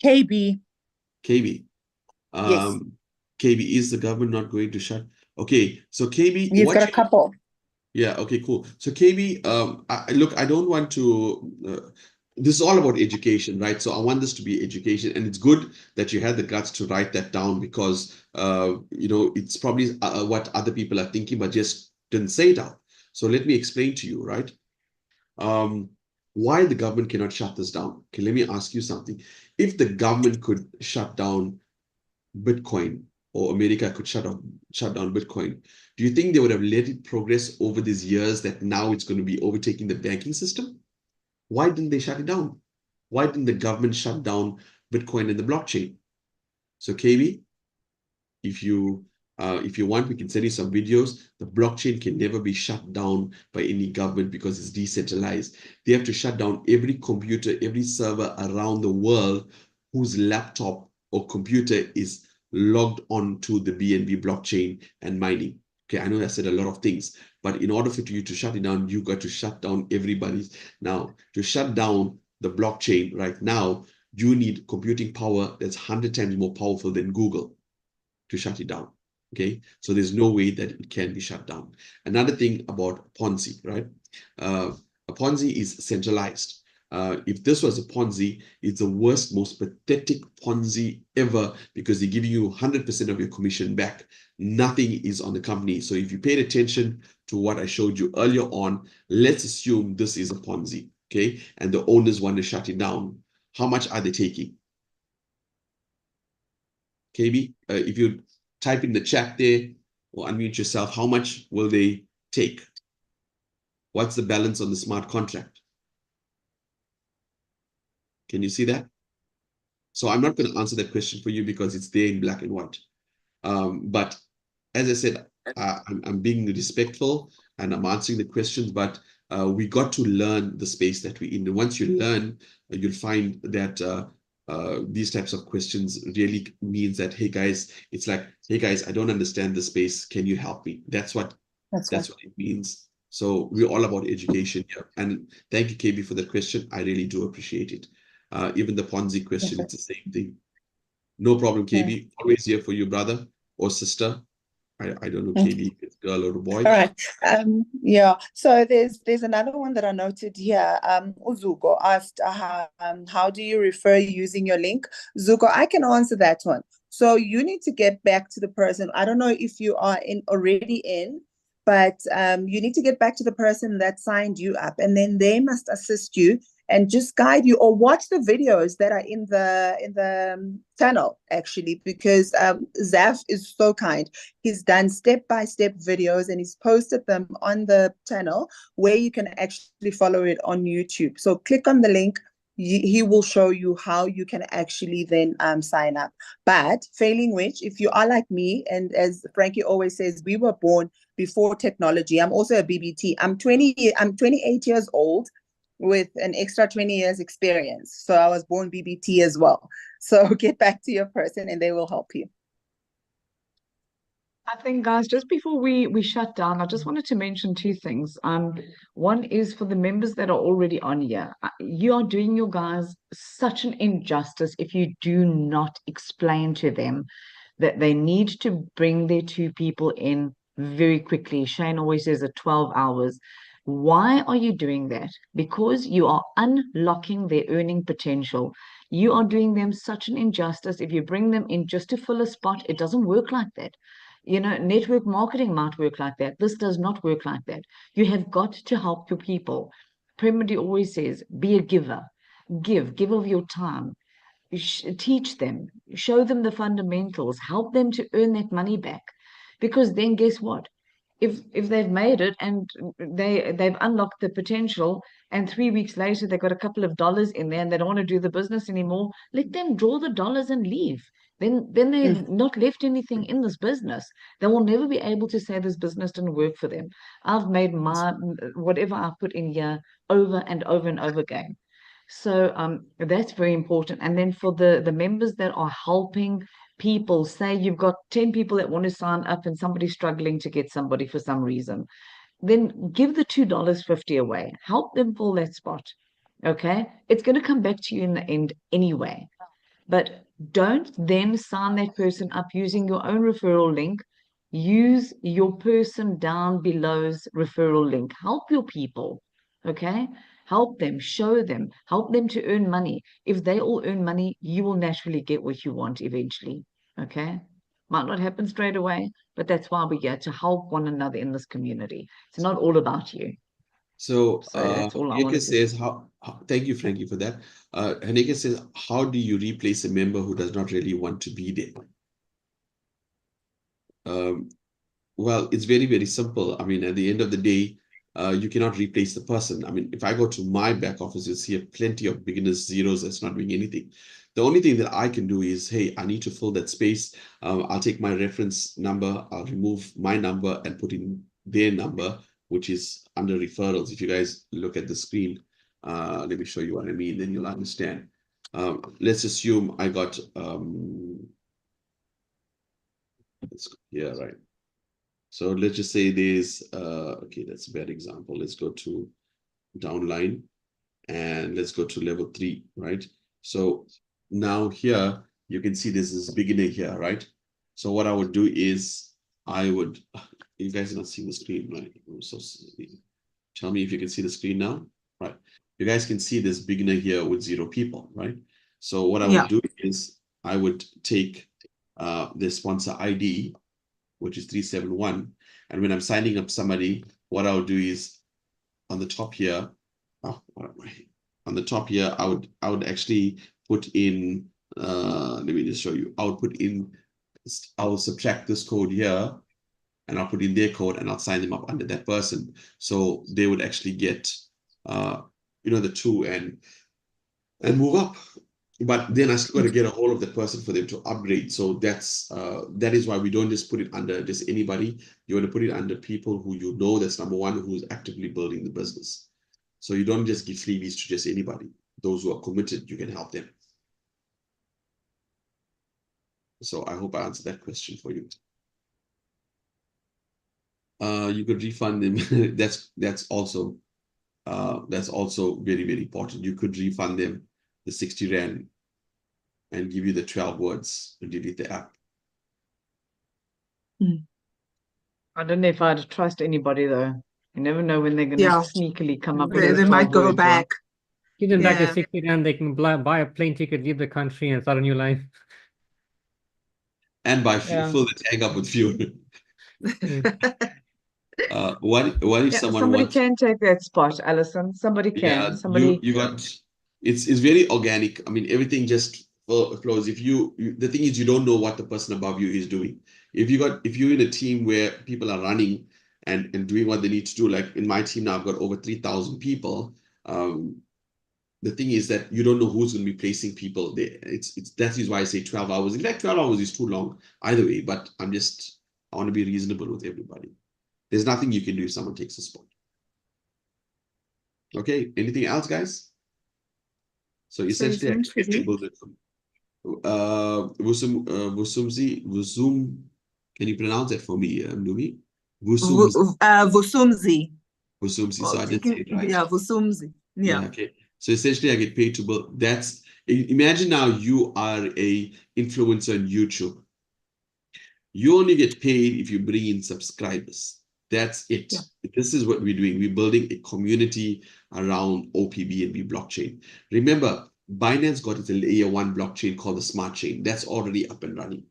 KB. KB. Yes. KB, is the government not going to shut? Okay, so KB, You've got a couple. Yeah, okay, cool. So KB, look, I don't want to, this is all about education, right? So I want this to be education, and it's good that you had the guts to write that down, because, it's probably what other people are thinking, but just didn't say it out. So let me explain to you, right? Why the government cannot shut this down. Okay, let me ask you something. If the government could shut down Bitcoin, or America could shut down Bitcoin, do you think they would have let it progress over these years that now it's going to be overtaking the banking system? Why didn't they shut it down? Why didn't the government shut down Bitcoin and the blockchain? So KB, if you want, we can send you some videos. The blockchain can never be shut down by any government because it's decentralized. They have to shut down every computer, every server around the world whose laptop or computer is logged on to the BNB blockchain and mining. Okay, I know I said a lot of things, but in order for you to shut it down, you got to shut down everybody's. Now, to shut down the blockchain right now, you need computing power that's 100 times more powerful than Google to shut it down. Okay, so there's no way that it can be shut down. Another thing about Ponzi, right? A Ponzi is centralized. If this was a Ponzi, it's the worst, most pathetic Ponzi ever, because they're giving you 100% of your commission back. Nothing is on the company. So if you paid attention to what I showed you earlier on, let's assume this is a Ponzi, okay? And the owners want to shut it down. How much are they taking? KB, if you type in the chat there or unmute yourself, how much will they take? What's the balance on the smart contract? Can you see that? So I'm not going to answer that question for you because it's there in black and white. But as I said, I'm being respectful and I'm answering the questions, but we got to learn the space that we're in. And once you learn, you'll find that these types of questions really means that, hey guys, it's like, hey guys, I don't understand the space. Can you help me? That's what it means. So we're all about education here. And thank you, KB, for that question. I really do appreciate it. Even the Ponzi question, it's the same thing. No problem, KB. Always here for you, brother or sister. I don't know, Katie, if it's girl or a boy. All right. Yeah. So there's another one that I noted here. Uzuko asked, how do you refer using your link? Zuko, I can answer that one. So you need to get back to the person. I don't know if you are already in, but you need to get back to the person that signed you up, and then they must assist you and just guide you, or watch the videos that are in the channel, actually, because Zaf is so kind. He's done step-by-step videos and he's posted them on the channel where you can actually follow it on YouTube. So click on the link. He will show you how you can actually then sign up. But failing which, if you are like me, and as Frankie always says, we were born before technology. I'm also a BBT. I'm 28 years old with an extra 20 years experience. So I was born BBT as well. So get back to your person and they will help you. I think, guys, just before we shut down, I just wanted to mention two things. One is for the members that are already on here. You are doing your guys such an injustice if you do not explain to them that they need to bring their 2 people in very quickly. Shane always says at 12 hours. Why are you doing that? Because you are unlocking their earning potential. You are doing them such an injustice. If you bring them in just to fill a spot, it doesn't work like that. Network marketing might work like that. This does not work like that. You have got to help your people. Premadi always says, be a giver. Give of your time. Teach them, show them the fundamentals, help them to earn that money back. Because then guess what? If they've made it and they've unlocked the potential, and 3 weeks later they've got a couple of dollars in there and they don't want to do the business anymore, let them draw the dollars and leave. Then they've not left anything in this business. They will never be able to say this business didn't work for them. I've made my whatever I put in here over and over and over again. So that's very important. And then for the members that are helping people, say you've got 10 people that want to sign up and somebody's struggling to get somebody for some reason, then give the $2.50 away. Help them fill that spot. Okay? It's going to come back to you in the end anyway. But don't then sign that person up using your own referral link. Use your person down below's referral link. Help your people. Okay? Help them, show them, help them to earn money. If they all earn money, you will naturally get what you want eventually. Okay? Might not happen straight away, but that's why we're here, to help one another in this community. It's not all about you. So that's all I wanted Haneke to says, thank you, Frankie, for that. Haneke says, how do you replace a member who does not really want to be there? Well, it's very, very simple. I mean, at the end of the day, you cannot replace the person. I mean, if I go to my back office, you'll see plenty of beginners, zeros that's not doing anything. The only thing that I can do is, hey, I need to fill that space. I'll take my reference number, I'll remove my number and put in their number, which is under referrals. If you guys look at the screen, let me show you what I mean, then you'll understand. Let's assume I got, right. So let's just say there's, okay, that's a bad example. Let's go to downline and let's go to level 3, right? So now here, you can see this is beginner here, right? So what I would do is you guys are not seeing the screen, right? So tell me if you can see the screen now, right? You guys can see this beginner here with 0 people, right? So what I would do is I would take the sponsor ID, which is 371. And when I'm signing up somebody, what I'll do is on the top here, on the top here, I would actually put in, let me just show you. I'll subtract this code here and I'll put in their code and I'll sign them up under that person. So they would actually get, the 2 and move up. But then I still got to get a hold of the person for them to upgrade. So that is why we don't just put it under just anybody. You want to put it under people who you know, that's number one, who's actively building the business. So you don't just give freebies to just anybody. Those who are committed, you can help them. So I hope I answered that question for you. You could refund them. that's also very, very important. You could refund them the 60 Rand and give you the 12 words to delete the app. I don't know if I'd trust anybody though. You never know when they're going to Yeah. sneakily come up with They those might 12 go words, right? back. Give them back the Yeah. 60 rand, they can buy a plane ticket, leave the country, and start a new life. And by Yeah. fill the tank up with fuel. Mm. What if Yeah, someone somebody wants? can take that spot, Alison. Somebody Yeah, can. Somebody. you got. It's very organic. I mean, everything just flows. If the thing is, you don't know what the person above you is doing. If you're in a team where people are running and doing what they need to do, like in my team now, I've got over 3,000 people. The thing is that you don't know who's going to be placing people there. That is why I say 12 hours. In fact, 12 hours is too long either way, but I want to be reasonable with everybody. There's nothing you can do if someone takes a spot. Okay, anything else, guys? So essentially, Vusum, can you pronounce that for me, Numi? Vusumzi. Vusumzi, so I did say it right. Yeah, Vusumzi. Yeah, okay. So essentially, I get paid to build. Imagine now you are a influencer on YouTube. You only get paid if you bring in subscribers. That's it. Yeah. This is what we're doing. We're building a community around OPBNB blockchain. Remember, Binance got its layer 1 blockchain called the Smart Chain. That's already up and running.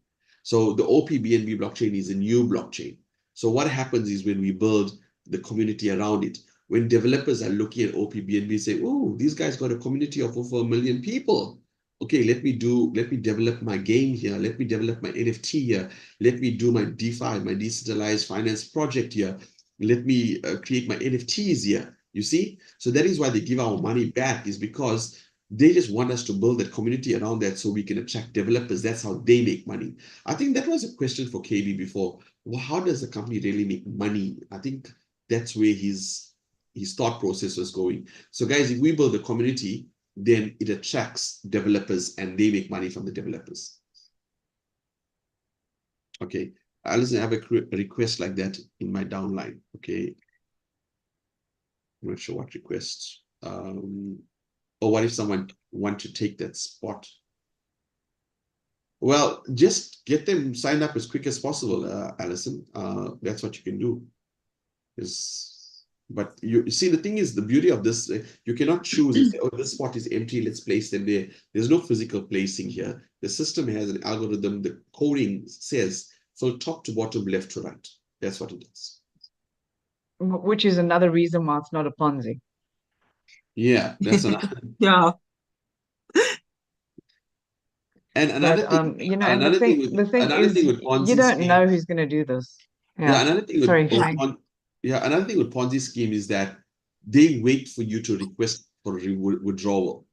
So the OPBNB blockchain is a new blockchain. So what happens is when we build the community around it, when developers are looking at OPBNB, say, oh, these guys got a community of over 1 million people. Okay, let me develop my game here. Let me develop my NFT here. Let me do my DeFi, my decentralized finance project here. Let me create my NFTs here. You see? So that is why they give our money back, is because they just want us to build that community around that so we can attract developers. That's how they make money. I think that was a question for KB before. Well, how does the company really make money? I think that's where his thought process was going. So guys, if we build a community, then it attracts developers and they make money from the developers. Okay, Alison, I have a request like that in my downline. Okay, I'm not sure what request. Or what if someone wants to take that spot? Well, just get them signed up as quick as possible, Alison. That's what you can do. But you see, the thing is, the beauty of this, you cannot choose and say, oh, this spot is empty, let's place them there. There's no physical placing here. The system has an algorithm. The coding says from top to bottom, left to right. That's what it does. Which is another reason why it's not a Ponzi. Yeah, that's another. Yeah. And another thing, you know, and the thing is, you don't know who's going to do this. Yeah, another thing another thing with Ponzi scheme is that they wait for you to request for withdrawal.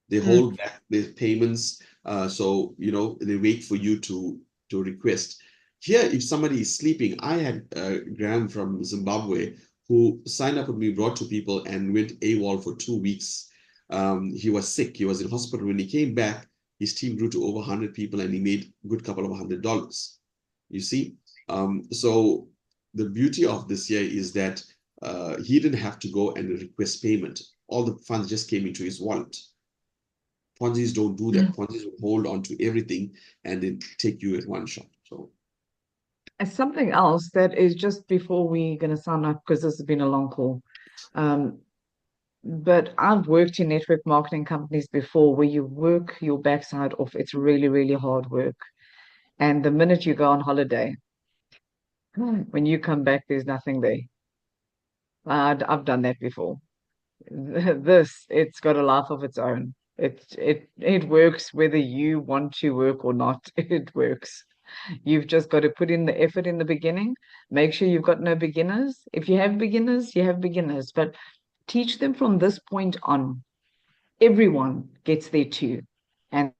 They hold back their payments, so they wait for you to request. Here, if somebody is sleeping, I had Graham from Zimbabwe who signed up with me, brought 2 people, and went AWOL for 2 weeks. He was sick. He was in hospital. When he came back, his team grew to over 100 people, and he made a good couple of $100. You see? So the beauty of this here is that he didn't have to go and request payment. All the funds just came into his wallet. Ponzi's don't do that. Ponzi's will hold on to everything and then take you at one shot. So, and something else that is just before we're going to sign up, because this has been a long call. But I've worked in network marketing companies before where you work your backside off. It's really, really hard work. And the minute you go on holiday, when you come back, there's nothing there. I've done that before. It's got a life of its own. It works whether you want to work or not. It works. You've just got to put in the effort in the beginning. Make sure you've got no beginners. If you have beginners, you have beginners. But teach them from this point on. Everyone gets there too. And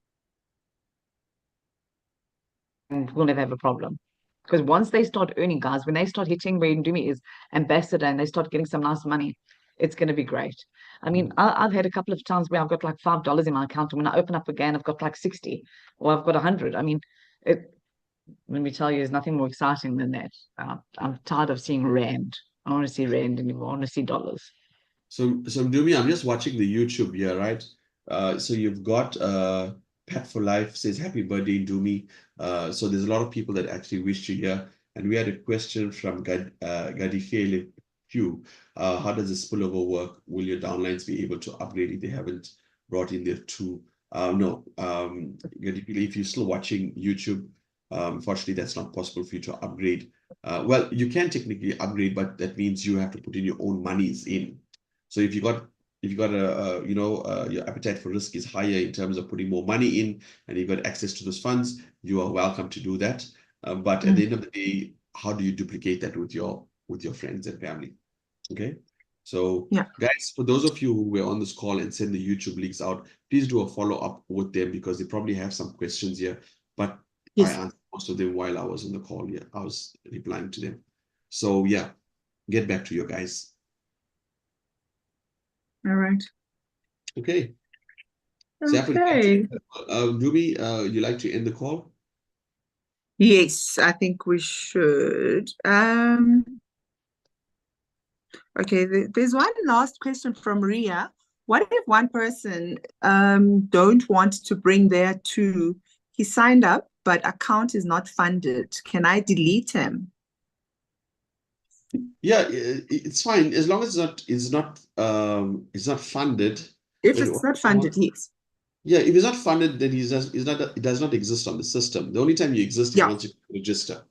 we'll never have a problem. Because once they start earning, guys, when they start hitting where Ndumi is ambassador and they start getting some nice money, it's going to be great. I mean, I've had a couple of times where I've got like $5 in my account, and when I open up again, I've got like 60 or I've got 100. I mean, let me tell you, there's nothing more exciting than that. I'm tired of seeing rand. I don't want to see rand anymore. I want to see dollars. So Ndumi, I'm just watching the YouTube here, right? So you've got Pat for Life says happy birthday, Ndumi. So there's a lot of people that actually wish you here. And we had a question from Gadifele Hugh. How does the spillover work? Will your downlines be able to upgrade if they haven't brought in their two? No, Gadifele, if you're still watching YouTube, unfortunately, that's not possible for you to upgrade. Well, you can technically upgrade, but that means you have to put in your own monies in. So if you got a your appetite for risk is higher in terms of putting more money in, and you've got access to those funds, you are welcome to do that. But at the end of the day, how do you duplicate that with your friends and family? Okay. So guys, for those of you who were on this call and send the YouTube links out, please do a follow-up with them because they probably have some questions here. But I answered most of them while I was on the call here. I was replying to them. So yeah, get back to you guys. All right. Okay. Okay. Dumi, you like to end the call? Yes, I think we should. Okay, there's one last question from Ria. What if one person don't want to bring their two? He signed up, but account is not funded. Can I delete him? Yeah, it's fine as long as it's not funded. If it's not funded, yes. Yeah, if it's not funded, then it does not exist on the system. The only time you exist is once you register.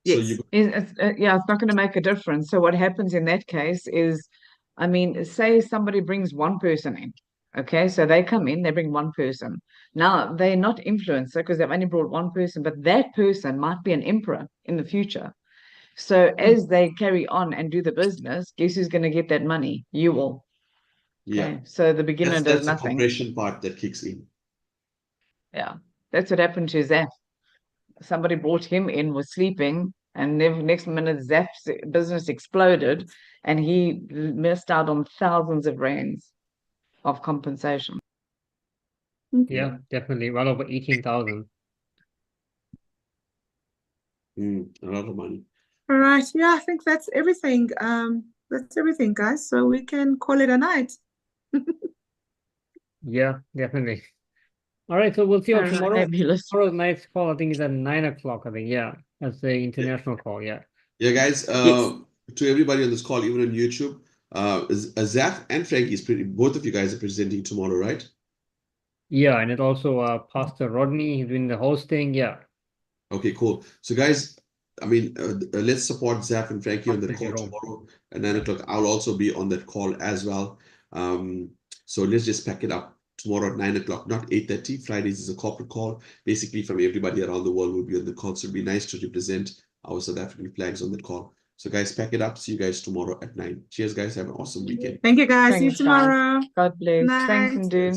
Yes. So it's not going to make a difference. So what happens in that case is, I mean, say somebody brings one person in. Okay, so they come in, they bring one person. Now, they're not influencer because they've only brought one person, but that person might be an emperor in the future. So as they carry on and do the business, guess who's going to get that money? You will. Yeah. Okay, so the beginner does that's nothing. The compression part that kicks in. Yeah, that's what happened to Zaf. Somebody brought him in, was sleeping, and then next minute Zaf's business exploded, and he missed out on thousands of rands of compensation. Yeah, definitely. Well over 18,000. A lot of money. All right. Yeah, I think that's everything. That's everything, guys. So we can call it a night. Yeah, definitely. All right, so we'll see you tomorrow. Fabulous. Tomorrow's night's call, I think, is at 9 o'clock, I think. Yeah, that's the international call. Yeah. Yeah, guys. To everybody on this call, even on YouTube, Zaf and Frankie both of you guys are presenting tomorrow, right? Yeah, and it also Pastor Rodney, he's doing the hosting. Yeah. Okay, cool. So guys, I mean, let's support Zaf and Frankie on the call tomorrow at 9 o'clock. I'll also be on that call as well. So let's just pack it up. Tomorrow at 9 o'clock, not 8:30. Fridays is a corporate call. Basically, from everybody around the world will be on the call. So it'll be nice to represent our South African flags on that call. So guys, pack it up. See you guys tomorrow at 9. Cheers, guys. Have an awesome weekend. Thank you, guys. Thanks, See you tomorrow. God bless. Night. Thanks, Ndu.